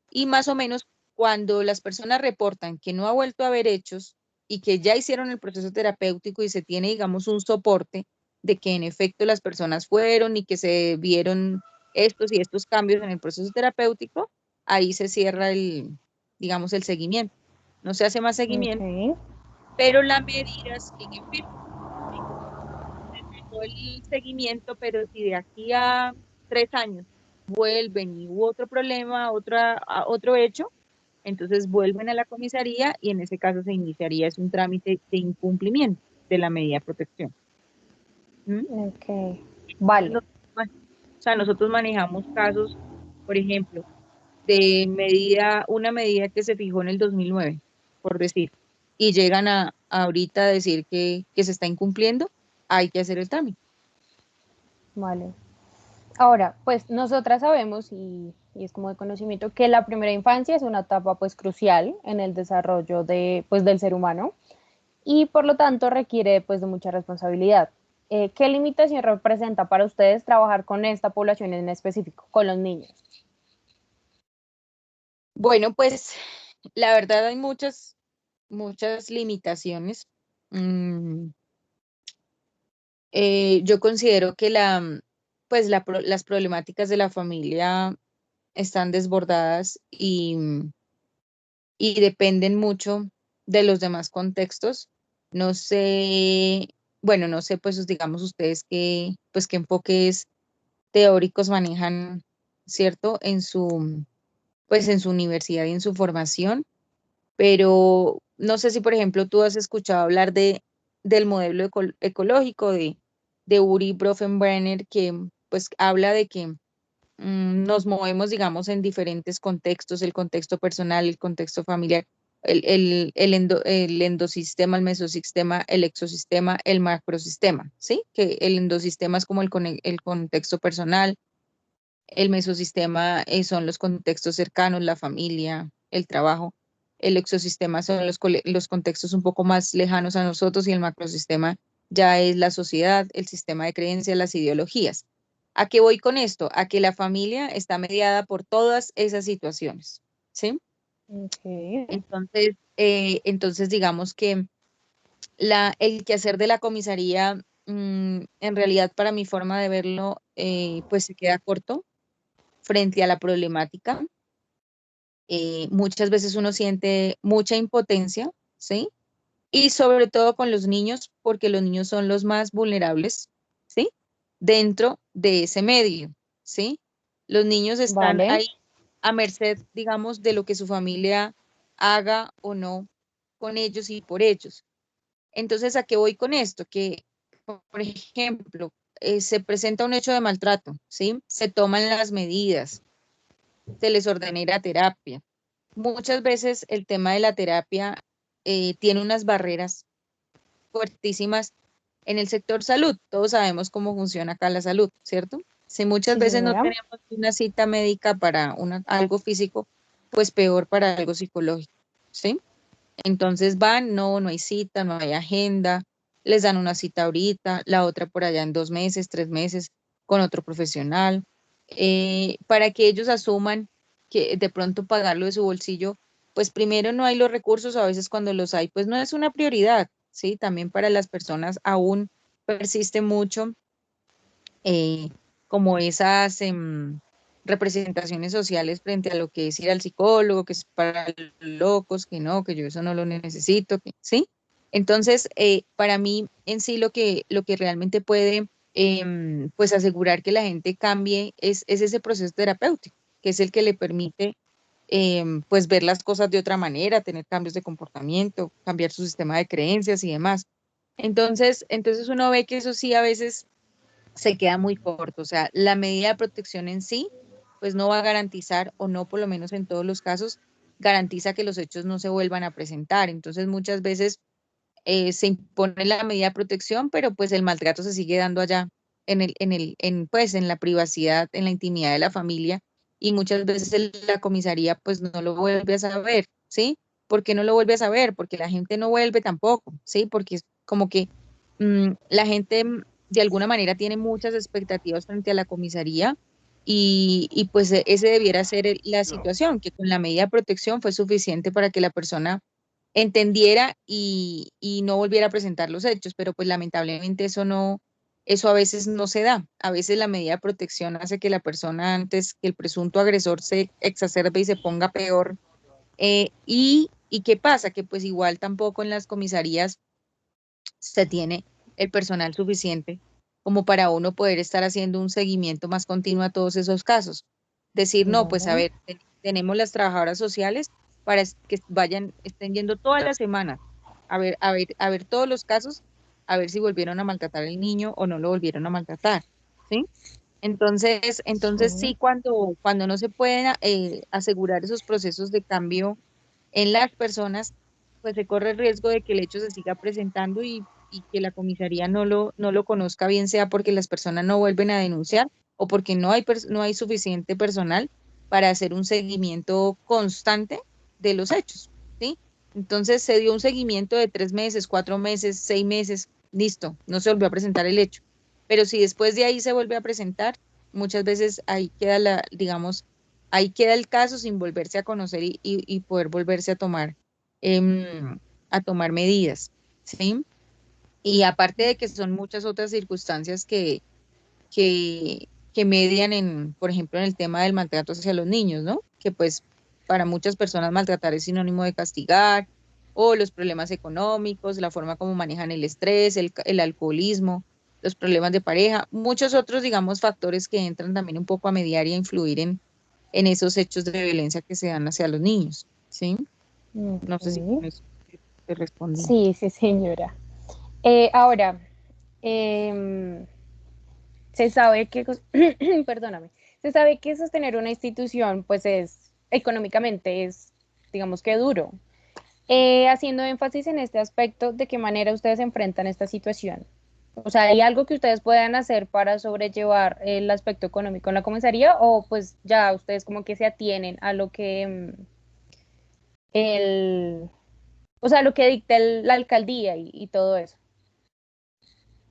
Y más o menos cuando las personas reportan que no ha vuelto a haber hechos y que ya hicieron el proceso terapéutico y se tiene, digamos, un soporte de que en efecto las personas fueron y que se vieron estos y estos cambios en el proceso terapéutico, ahí se cierra digamos, el seguimiento. No se hace más seguimiento, ok, pero la medida sigue firme, terminó el seguimiento, pero si de aquí a 3 años vuelven y hubo otro problema, otro hecho, entonces vuelven a la comisaría y en ese caso se iniciaría es un trámite de incumplimiento de la medida de protección. ¿Mm? ok. Vale, O sea, nosotros manejamos casos, por ejemplo, una medida que se fijó en el 2009, por decir, y llegan a ahorita a decir que se está incumpliendo, hay que hacer el trámite. vale. Ahora, pues nosotras sabemos y es como de conocimiento que la primera infancia es una etapa pues crucial en el desarrollo de, pues, del ser humano y por lo tanto requiere pues de mucha responsabilidad. ¿Qué limitación representa para ustedes trabajar con esta población en específico, con los niños? Bueno, pues la verdad hay muchas limitaciones. Mm, yo considero que pues las problemáticas de la familia están desbordadas y dependen mucho de los demás contextos. No sé, bueno, no sé, pues digamos ustedes pues qué enfoques teóricos manejan, ¿cierto? Pues en su universidad y en su formación, pero no sé si, por ejemplo, tú has escuchado hablar del modelo ecológico de Uri Bronfenbrenner, que pues habla de que nos movemos, digamos, en diferentes contextos, el contexto personal, el contexto familiar, el endosistema, el mesosistema, el exosistema, el macrosistema, ¿sí? Que el endosistema es como el contexto personal, el mesosistema son los contextos cercanos, la familia, el trabajo. El exosistema son los contextos un poco más lejanos a nosotros y el macrosistema ya es la sociedad, el sistema de creencias, las ideologías. ¿A qué voy con esto? A que la familia está mediada por todas esas situaciones, ¿sí? Ok, Entonces digamos que el quehacer de la comisaría, en realidad para mi forma de verlo, pues se queda corto frente a la problemática. Muchas veces uno siente mucha impotencia, ¿sí? Y sobre todo con los niños, porque los niños son los más vulnerables, ¿sí? Dentro de ese medio, ¿sí? Los niños están Vale, ahí a merced, digamos, de lo que su familia haga o no con ellos y por ellos. Entonces, ¿a qué voy con esto? Que, por ejemplo, se presenta un hecho de maltrato, ¿sí? Se toman las medidas, se les ordena ir a terapia. Muchas veces el tema de la terapia tiene unas barreras fuertísimas en el sector salud. Todos sabemos cómo funciona acá la salud, ¿cierto? Si muchas sí, veces no señora. tenemos una cita médica para algo físico, pues peor para algo psicológico, ¿sí? Entonces van, no, no hay cita, no hay agenda, les dan una cita ahorita, la otra por allá en 2 meses, 3 meses, con otro profesional, para que ellos asuman que de pronto pagarlo de su bolsillo, pues primero no hay los recursos, a veces cuando los hay, pues no es una prioridad, ¿sí? También para las personas aún persiste mucho eh, como esas representaciones sociales frente a lo que es ir al psicólogo, que es para locos, que no, que yo eso no lo necesito, ¿sí? Entonces, para mí en sí lo que realmente puede pues asegurar que la gente cambie es ese proceso terapéutico, que es el que le permite pues ver las cosas de otra manera, tener cambios de comportamiento, cambiar su sistema de creencias y demás. Entonces uno ve que eso sí a veces se queda muy corto. O sea, la medida de protección en sí, pues no va a garantizar, o no por lo menos en todos los casos, garantiza que los hechos no se vuelvan a presentar. Entonces, muchas veces se impone la medida de protección, pero pues el maltrato se sigue dando allá pues en la privacidad, en la intimidad de la familia, y muchas veces la comisaría pues no lo vuelve a saber, ¿sí? ¿Por qué no lo vuelve a saber? Porque la gente no vuelve tampoco, ¿sí? Porque es como que la gente de alguna manera tiene muchas expectativas frente a la comisaría y pues ese debiera ser la situación, que con la medida de protección fue suficiente para que la persona entendiera y no volviera a presentar los hechos, pero pues lamentablemente eso no, eso a veces no se da. A veces la medida de protección hace que la persona antes que el presunto agresor se exacerbe y se ponga peor. ¿Y qué pasa? Que pues igual tampoco en las comisarías se tiene el personal suficiente como para uno poder estar haciendo un seguimiento más continuo a todos esos casos. Decir, no, pues a Vale. ver, tenemos las trabajadoras sociales para que vayan, estén yendo todas las semanas a ver todos los casos, a ver si volvieron a maltratar al niño o no lo volvieron a maltratar, ¿sí? Entonces Sí. sí, cuando no se pueden asegurar esos procesos de cambio en las personas, pues se corre el riesgo de que el hecho se siga presentando y que la comisaría no lo conozca, bien sea porque las personas no vuelven a denunciar o porque no hay suficiente personal para hacer un seguimiento constante de los hechos, ¿sí? Entonces se dio un seguimiento de 3 meses, 4 meses, 6 meses, listo, no se volvió a presentar el hecho. Pero si después de ahí se vuelve a presentar, muchas veces ahí queda digamos, ahí queda el caso sin volverse a conocer y poder volverse a tomar medidas, ¿sí? Y aparte de que son muchas otras circunstancias que median por ejemplo, en el tema del maltrato hacia los niños, ¿no? Que pues para muchas personas maltratar es sinónimo de castigar, o los problemas económicos, la forma como manejan el estrés, el alcoholismo, los problemas de pareja, muchos otros, digamos, factores que entran también un poco a mediar y a influir en esos hechos de violencia que se dan hacia los niños, ¿sí? No sé si Ok. con eso te respondí. Sí, sí, señora. Ahora, em, se sabe que, perdóname, se sabe que sostener una institución, pues es económicamente, es, digamos que duro. Haciendo énfasis en este aspecto, ¿de qué manera ustedes enfrentan esta situación? O sea, ¿hay algo que ustedes puedan hacer para sobrellevar el aspecto económico en la comisaría o pues ya ustedes como que se atienen a lo que el, o sea, lo que dicta la alcaldía y todo eso?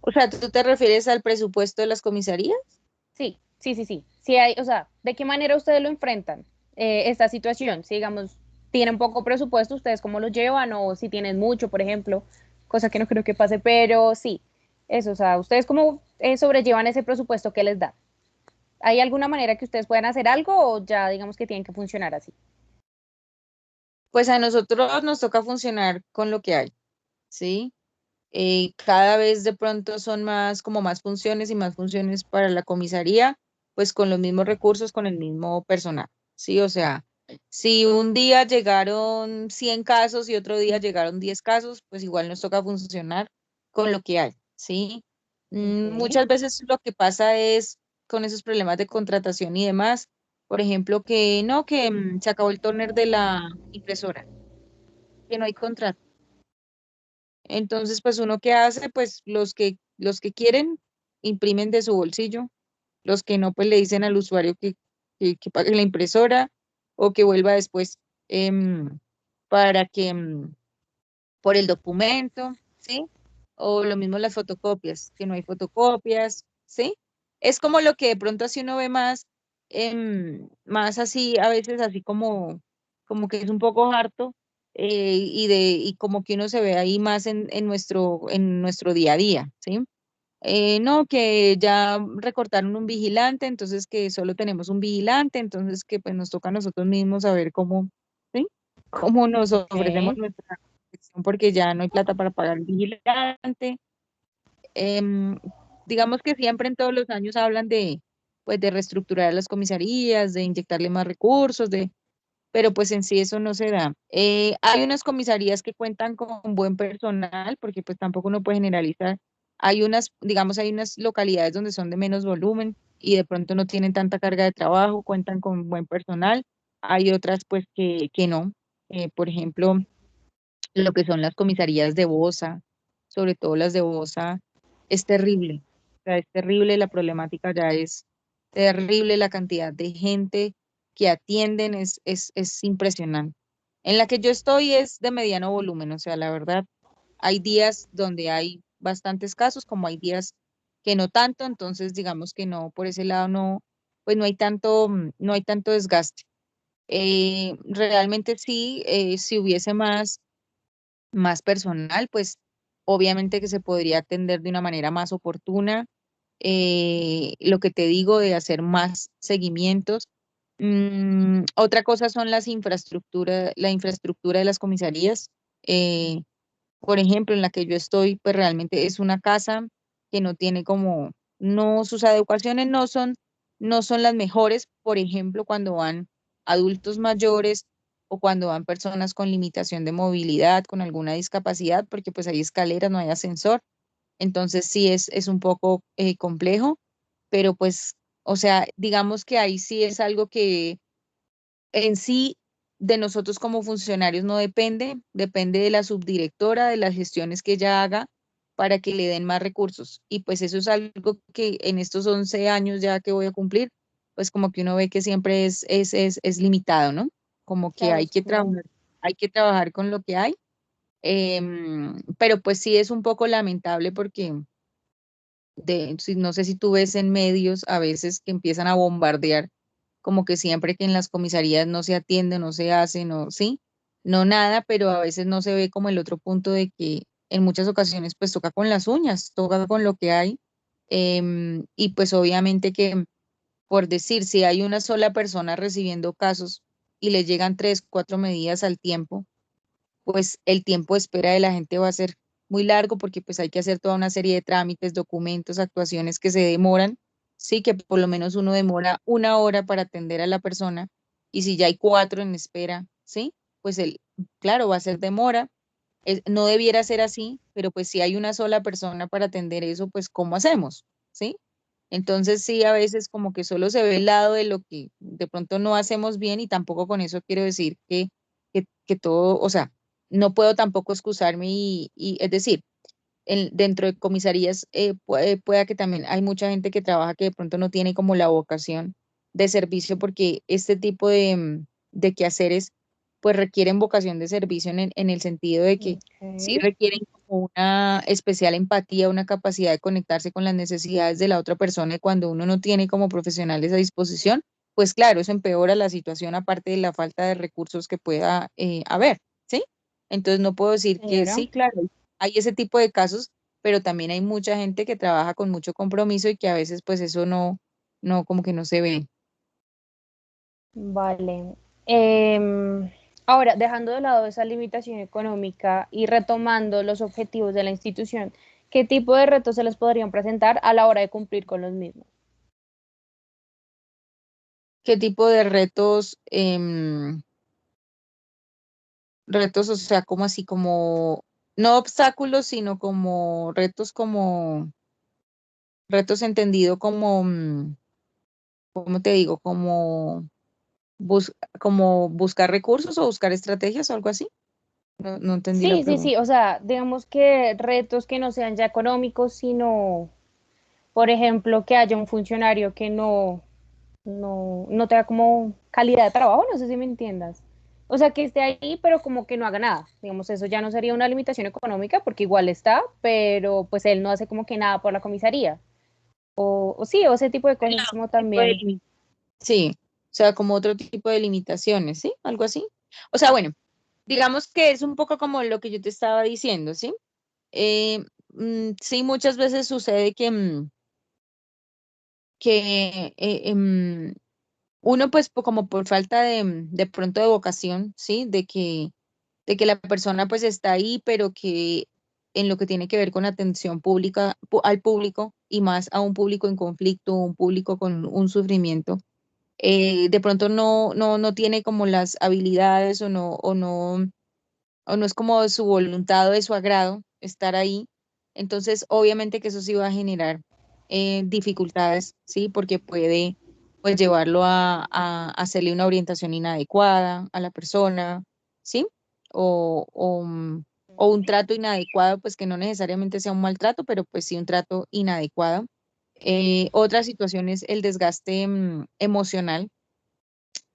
O sea, ¿tú te refieres al presupuesto de las comisarías? Sí, sí, sí, sí. Sí hay, o sea, ¿de qué manera ustedes lo enfrentan esta situación? Si, digamos, tienen poco presupuesto, ¿ustedes cómo lo llevan? O si tienen mucho, por ejemplo, cosa que no creo que pase, pero sí, eso, o sea, ¿ustedes cómo sobrellevan ese presupuesto que les da? ¿Hay alguna manera que ustedes puedan hacer algo o ya digamos que tienen que funcionar así? Pues a nosotros nos toca funcionar con lo que hay, ¿sí? Cada vez de pronto son más, como más funciones y más funciones para la comisaría, pues con los mismos recursos, con el mismo personal, ¿sí? O sea, si un día llegaron 100 casos y otro día llegaron 10 casos, pues igual nos toca funcionar con lo que hay, ¿sí? Ok. Muchas veces lo que pasa es con esos problemas de contratación y demás, por ejemplo, que no, que se acabó el toner de la impresora, que no hay contrato. Entonces, pues uno que hace, pues los que quieren imprimen de su bolsillo, los que no, pues le dicen al usuario que pague la impresora o que vuelva después para que por el documento, ¿sí? O lo mismo las fotocopias, que no hay fotocopias, ¿sí? Es como lo que de pronto así uno ve más, más así, a veces así como que es un poco harto y como que uno se ve ahí más en nuestro día a día, ¿sí? No, que ya recortaron un vigilante, entonces que solo tenemos un vigilante, entonces que pues nos toca a nosotros mismos saber cómo, ¿sí? Cómo nos ofrecemos Ok. nuestra protección porque ya no hay plata para pagar el vigilante. Em, digamos que siempre en todos los años hablan pues de reestructurar las comisarías, de inyectarle más recursos, pero pues en sí eso no se da. Hay unas comisarías que cuentan con buen personal, porque pues tampoco uno puede generalizar. Hay unas, digamos, hay unas localidades donde son de menos volumen y de pronto no tienen tanta carga de trabajo, cuentan con buen personal. Hay otras pues que no. Por ejemplo, lo que son las comisarías de Bosa, sobre todo las de Bosa, es terrible. O sea, es terrible, la problemática ya es terrible, la cantidad de gente que atienden es impresionante. En la que yo estoy es de mediano volumen, o sea, la verdad, hay días donde hay bastantes casos, como hay días que no tanto, entonces digamos que no, por ese lado no, pues no hay tanto desgaste. Realmente sí, si hubiese más personal, pues obviamente que se podría atender de una manera más oportuna. Lo que te digo de hacer más seguimientos. Otra cosa son la infraestructura de las comisarías. Eh, por ejemplo, en la que yo estoy, pues realmente es una casa que no tiene como, no, sus adecuaciones no son las mejores, por ejemplo, cuando van adultos mayores o cuando van personas con limitación de movilidad, con alguna discapacidad, porque pues hay escaleras, no hay ascensor, entonces sí es un poco complejo, pero pues, o sea, digamos que ahí sí es algo que en sí de nosotros como funcionarios no depende, depende de la subdirectora, de las gestiones que ella haga para que le den más recursos. Y pues eso es algo que en estos 11 años ya que voy a cumplir, pues como que uno ve que siempre es limitado, ¿no? Como que Claro, hay es que como, trabajar con lo que hay. Pero pues sí es un poco lamentable porque no sé si tú ves en medios a veces que empiezan a bombardear como que siempre que en las comisarías no se atiende, no se hace, no, sí, no nada, pero a veces no se ve como el otro punto de que en muchas ocasiones pues toca con las uñas, toca con lo que hay, y pues obviamente que por decir, si hay una sola persona recibiendo casos y le llegan 3, 4 medidas al tiempo, pues el tiempo de espera de la gente va a ser muy largo porque pues hay que hacer toda una serie de trámites, documentos, actuaciones que se demoran, sí, que por lo menos uno demora 1 hora para atender a la persona y si ya hay 4 en espera, sí, pues claro, va a ser demora. No debiera ser así, pero pues si hay una sola persona para atender eso, pues ¿cómo hacemos? ¿Sí? Entonces sí, a veces como que solo se ve el lado de lo que de pronto no hacemos bien y tampoco con eso quiero decir que todo, o sea, no puedo tampoco excusarme y es decir, dentro de comisarías pueda que también hay mucha gente que trabaja que de pronto no tiene como la vocación de servicio porque este tipo de quehaceres pues requieren vocación de servicio en el sentido de que sí ok. requieren como una especial empatía, una capacidad de conectarse con las necesidades de la otra persona y cuando uno no tiene como profesional esa disposición, pues claro, eso empeora la situación aparte de la falta de recursos que pueda haber, ¿sí? Entonces no puedo decir que Claro. sí, claro, hay ese tipo de casos, pero también hay mucha gente que trabaja con mucho compromiso y que a veces pues eso no, como que no se ve. Vale. Ahora, dejando de lado esa limitación económica y retomando los objetivos de la institución, ¿qué tipo de retos se les podrían presentar a la hora de cumplir con los mismos? ¿Qué tipo de retos, retos, o sea, como así, como, no obstáculos, sino como retos, como, retos entendido como, ¿cómo te digo? Como, como buscar recursos o buscar estrategias o algo así? No, no entendí la Sí, sí, pregunta. sí, o sea, digamos que retos que no sean ya económicos, sino, por ejemplo, que haya un funcionario que no tenga como calidad de trabajo, no sé si me entiendas. O sea, que esté ahí, pero como que no haga nada. Digamos, eso ya no sería una limitación económica, porque igual está, pero pues él no hace como que nada por la comisaría. O sí, o ese tipo de cosas como Tipo de también. Sí, o sea, como otro tipo de limitaciones, ¿sí? Algo así. O sea, bueno, digamos que es un poco como lo que yo te estaba diciendo, ¿sí? Sí, muchas veces sucede que uno, pues, como por falta de pronto de vocación, ¿sí? De que la persona pues está ahí, pero que en lo que tiene que ver con atención pública al público y más a un público en conflicto, un público con un sufrimiento de pronto no tiene como las habilidades o no es como de su voluntad o de su agrado estar ahí. Entonces, obviamente que eso sí va a generar dificultades, ¿sí? Porque puede pues llevarlo a hacerle una orientación inadecuada a la persona, ¿sí? O un trato inadecuado, pues que no necesariamente sea un maltrato, pero pues sí un trato inadecuado. Otra situación es el desgaste emocional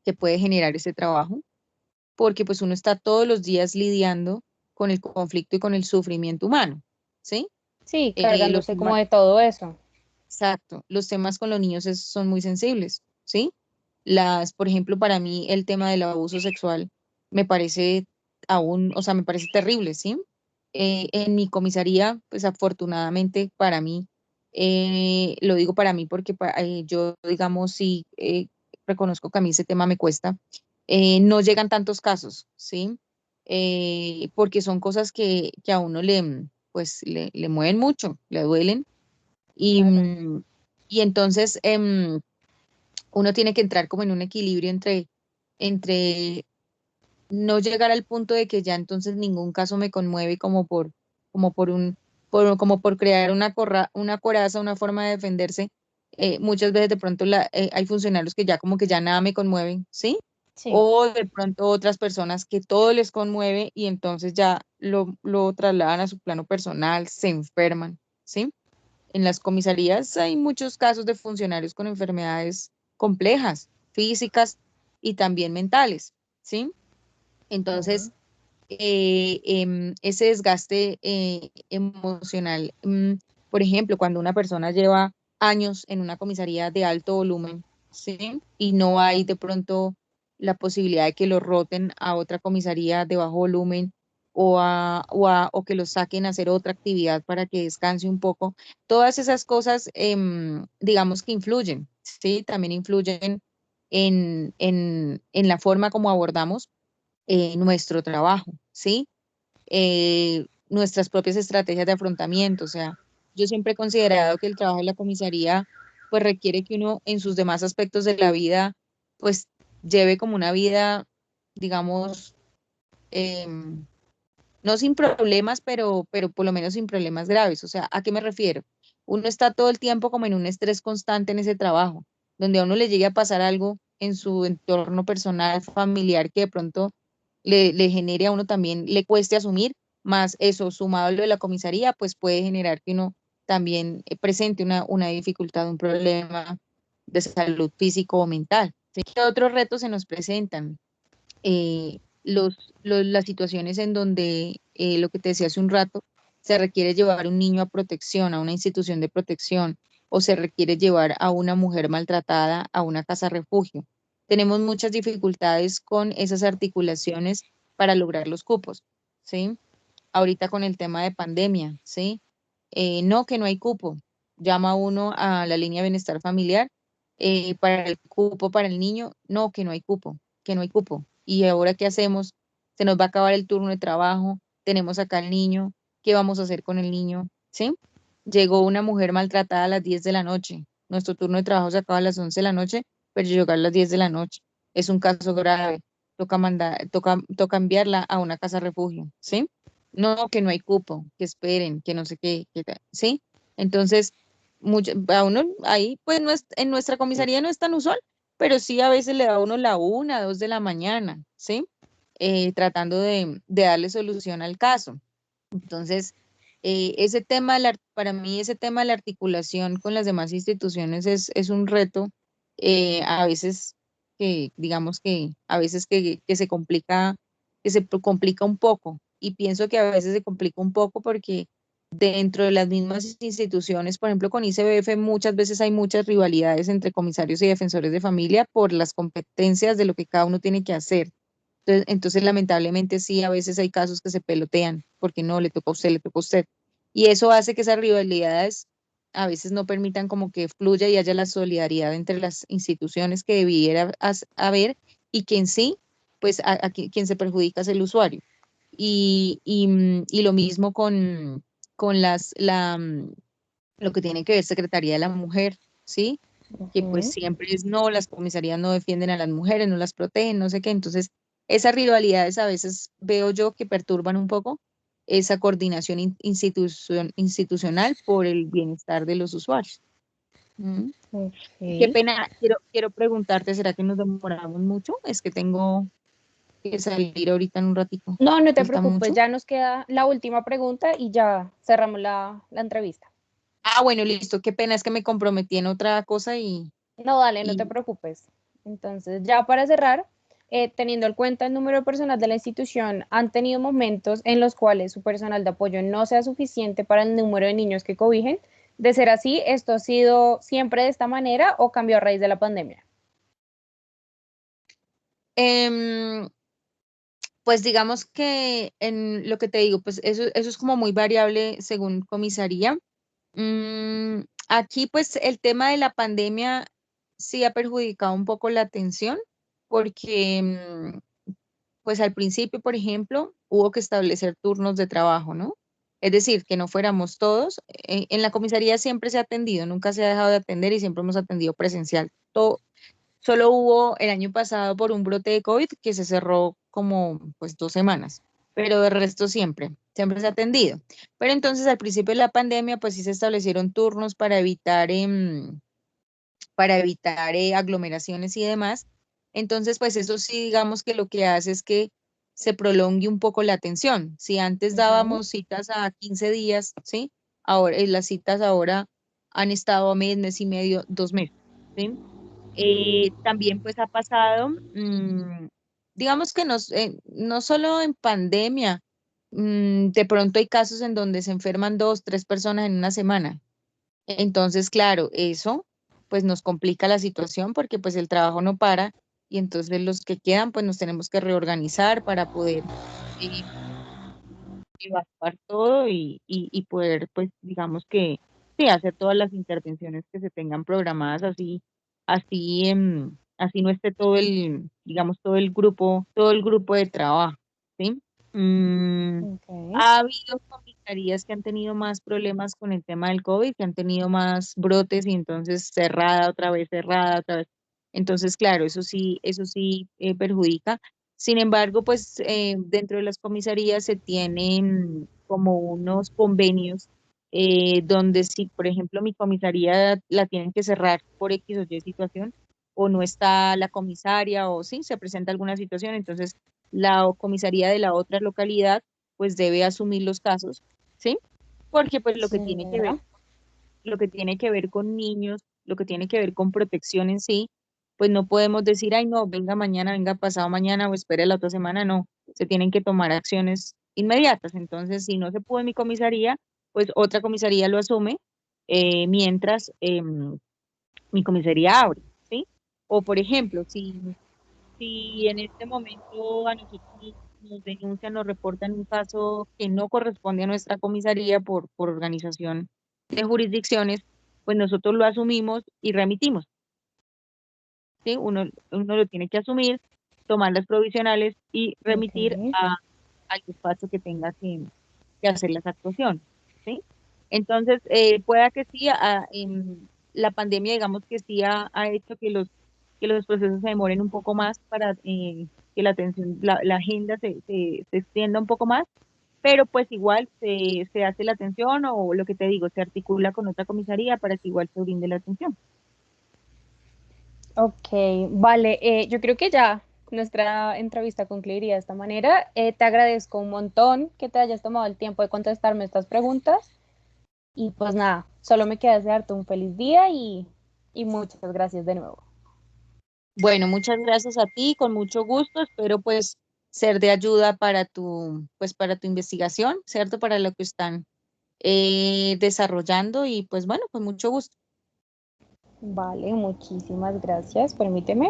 que puede generar ese trabajo, porque pues uno está todos los días lidiando con el conflicto y con el sufrimiento humano, ¿sí? Sí, Los cargándose como temas, de todo eso. exacto, los temas con los niños son muy sensibles, ¿sí? Por ejemplo, para mí el tema del abuso sexual me parece aún, o sea, me parece terrible, ¿sí? En mi comisaría, pues afortunadamente para mí, lo digo para mí porque yo, digamos, sí reconozco que a mí ese tema me cuesta, no llegan tantos casos, ¿sí? Porque son cosas que a uno pues, le mueven mucho, le duelen y, Claro. y entonces uno tiene que entrar como en un equilibrio entre no llegar al punto de que ya entonces ningún caso me conmueve como por como por crear una coraza, una forma de defenderse. Muchas veces de pronto hay funcionarios que ya como que ya nada me conmueven, ¿sí? Sí, O de pronto otras personas que todo les conmueve y entonces ya lo trasladan a su plano personal, se enferman, ¿sí? En las comisarías hay muchos casos de funcionarios con enfermedades complejas, físicas y también mentales, ¿sí? ujú. Entonces, ese desgaste emocional, por ejemplo, cuando una persona lleva años en una comisaría de alto volumen, ¿sí? Y no hay de pronto la posibilidad de que lo roten a otra comisaría de bajo volumen o que lo saquen a hacer otra actividad para que descanse un poco. Todas esas cosas, digamos que influyen, ¿sí? También influyen en la forma como abordamos nuestro trabajo, ¿sí? Nuestras propias estrategias de afrontamiento. O sea, yo siempre he considerado que el trabajo en la comisaría pues requiere que uno en sus demás aspectos de la vida pues lleve como una vida, digamos, em, no sin problemas, pero por lo menos sin problemas graves. O sea, ¿a qué me refiero? Uno está todo el tiempo como en un estrés constante en ese trabajo, donde a uno le llegue a pasar algo en su entorno personal, familiar, que de pronto le genere a uno también, le cueste asumir, más eso, sumado a lo de la comisaría, pues puede generar que uno también presente una dificultad, un problema de salud físico o mental. ¿Sí? ¿Qué otros retos se nos presentan? Las situaciones en donde, lo que te decía hace un rato, se requiere llevar un niño a protección, a una institución de protección, o se requiere llevar a una mujer maltratada a una casa refugio. Tenemos muchas dificultades con esas articulaciones para lograr los cupos, ¿sí? Ahorita con el tema de pandemia, ¿sí? No, que no hay cupo. Llama uno a la línea de bienestar familiar para el cupo para el niño, no, que no hay cupo, que no hay cupo. ¿Y ahora qué hacemos? Se nos va a acabar el turno de trabajo, tenemos acá al niño, ¿qué vamos a hacer con el niño? ¿Sí? Llegó una mujer maltratada a las 10 de la noche. Nuestro turno de trabajo se acaba a las 11 de la noche, pero llegó a las 10 de la noche. Es un caso grave. Toca enviarla a una casa refugio, ¿sí? No, que no hay cupo, que esperen, que no sé qué, ¿sí? Entonces, a uno ahí, pues en nuestra comisaría no es tan usual, pero sí a veces le da a uno la 1, 2 de la mañana, ¿sí? Tratando de darle solución al caso. Entonces, ese tema, para mí ese tema de la articulación con las demás instituciones es un reto, a veces que, digamos que, a veces que se complica un poco. Y pienso que a veces se complica un poco porque dentro de las mismas instituciones, por ejemplo, con ICBF, muchas veces hay muchas rivalidades entre comisarios y defensores de familia por las competencias de lo que cada uno tiene que hacer. Entonces, lamentablemente sí, a veces hay casos que se pelotean, porque no, le toca a usted, le toca a usted. Y eso hace que esas rivalidades a veces no permitan como que fluya y haya la solidaridad entre las instituciones que debiera haber y que en sí, pues quien se perjudica es el usuario. Y lo mismo con lo que tiene que ver Secretaría de la Mujer, ¿sí? Que pues Ujú. siempre es no, las comisarías no defienden a las mujeres, no las protegen, no sé qué. Entonces, esas rivalidades a veces veo yo que perturban un poco esa coordinación institucional por el bienestar de los usuarios. Mm. Qué Ok. pena, quiero preguntarte, ¿será que nos demoramos mucho? Es que tengo que salir ahorita en un ratito. No, no te ¿Falta preocupes, mucho? ya nos queda la última pregunta y ya cerramos la entrevista. Ah, bueno, listo. Qué pena, es que me comprometí en otra cosa No, dale, no te y preocupes. Entonces, ya para cerrar, teniendo en cuenta el número de personal de la institución, ¿han tenido momentos en los cuales su personal de apoyo no sea suficiente para el número de niños que cobijen? De ser así, ¿esto ha sido siempre de esta manera o cambió a raíz de la pandemia? em, pues digamos que en lo que te digo, pues eso es como muy variable según comisaría. Aquí pues el tema de la pandemia sí ha perjudicado un poco la atención porque pues al principio, por ejemplo, hubo que establecer turnos de trabajo, ¿no? Es decir, que no fuéramos todos. En la comisaría siempre se ha atendido, nunca se ha dejado de atender y siempre hemos atendido presencial. Solo hubo el año pasado por un brote de COVID que se cerró como pues 2 semanas, pero de resto siempre se ha atendido. Pero entonces al principio de la pandemia pues sí se establecieron turnos para evitar aglomeraciones y demás. Entonces pues eso sí digamos que lo que hace es que se prolongue un poco la atención. Si antes Ujú. dábamos citas a 15 días, ¿sí? Ahora las citas ahora han estado a mes y medio, 2 meses, ¿sí? También pues ha pasado, digamos que no solo en pandemia, de pronto hay casos en donde se enferman 2, 3 personas en una semana. Entonces, claro, eso pues nos complica la situación porque pues el trabajo no para y entonces los que quedan pues nos tenemos que reorganizar para poder eh, evacuar todo y poder pues digamos que sí, hacer todas las intervenciones que se tengan programadas así no esté digamos, todo el grupo de trabajo, ¿sí? Mm, Ok. ha habido comisarías que han tenido más problemas con el tema del COVID, que han tenido más brotes y entonces cerrada otra vez. Entonces, claro, eso sí perjudica. Sin embargo, pues dentro de las comisarías se tienen como unos convenios donde si, por ejemplo, mi comisaría la tienen que cerrar por X o Y situación, o no está la comisaria, o sí, se presenta alguna situación, entonces la comisaría de la otra localidad pues debe asumir los casos, ¿sí? Porque pues Ya. lo que tiene que ver con niños, lo que tiene que ver con protección en sí, pues no podemos decir, ay, no, venga mañana, venga pasado mañana o espere la otra semana, no, se tienen que tomar acciones inmediatas. Entonces, si no se pudo en mi comisaría, pues otra comisaría lo asume mientras mi comisaría abre, ¿sí? O por ejemplo, si en este momento a nosotros nos denuncian, nos reportan un caso que no corresponde a nuestra comisaría por organización de jurisdicciones, pues nosotros lo asumimos y remitimos. ¿sí? Uno lo tiene que asumir, tomar las provisionales y remitir Ok. al despacho que tenga que hacer las actuaciones, ¿sí? Entonces, pueda que sí, la pandemia, digamos que sí ha hecho que los procesos se demoren un poco más para que la atención, la agenda se extienda un poco más, pero pues igual se hace la atención o lo que te digo, se articula con otra comisaría para que igual se brinde la atención. Ok, vale. Yo creo que ya nuestra entrevista concluiría de esta manera. Te agradezco un montón que te hayas tomado el tiempo de contestarme estas preguntas. Y pues nada, solo me queda desearte un feliz día y muchas gracias de nuevo. Bueno, muchas gracias a ti, con mucho gusto. Espero pues ser de ayuda para tu investigación, ¿cierto? Para lo que están desarrollando y pues bueno, con mucho gusto. Vale, muchísimas gracias. Permíteme.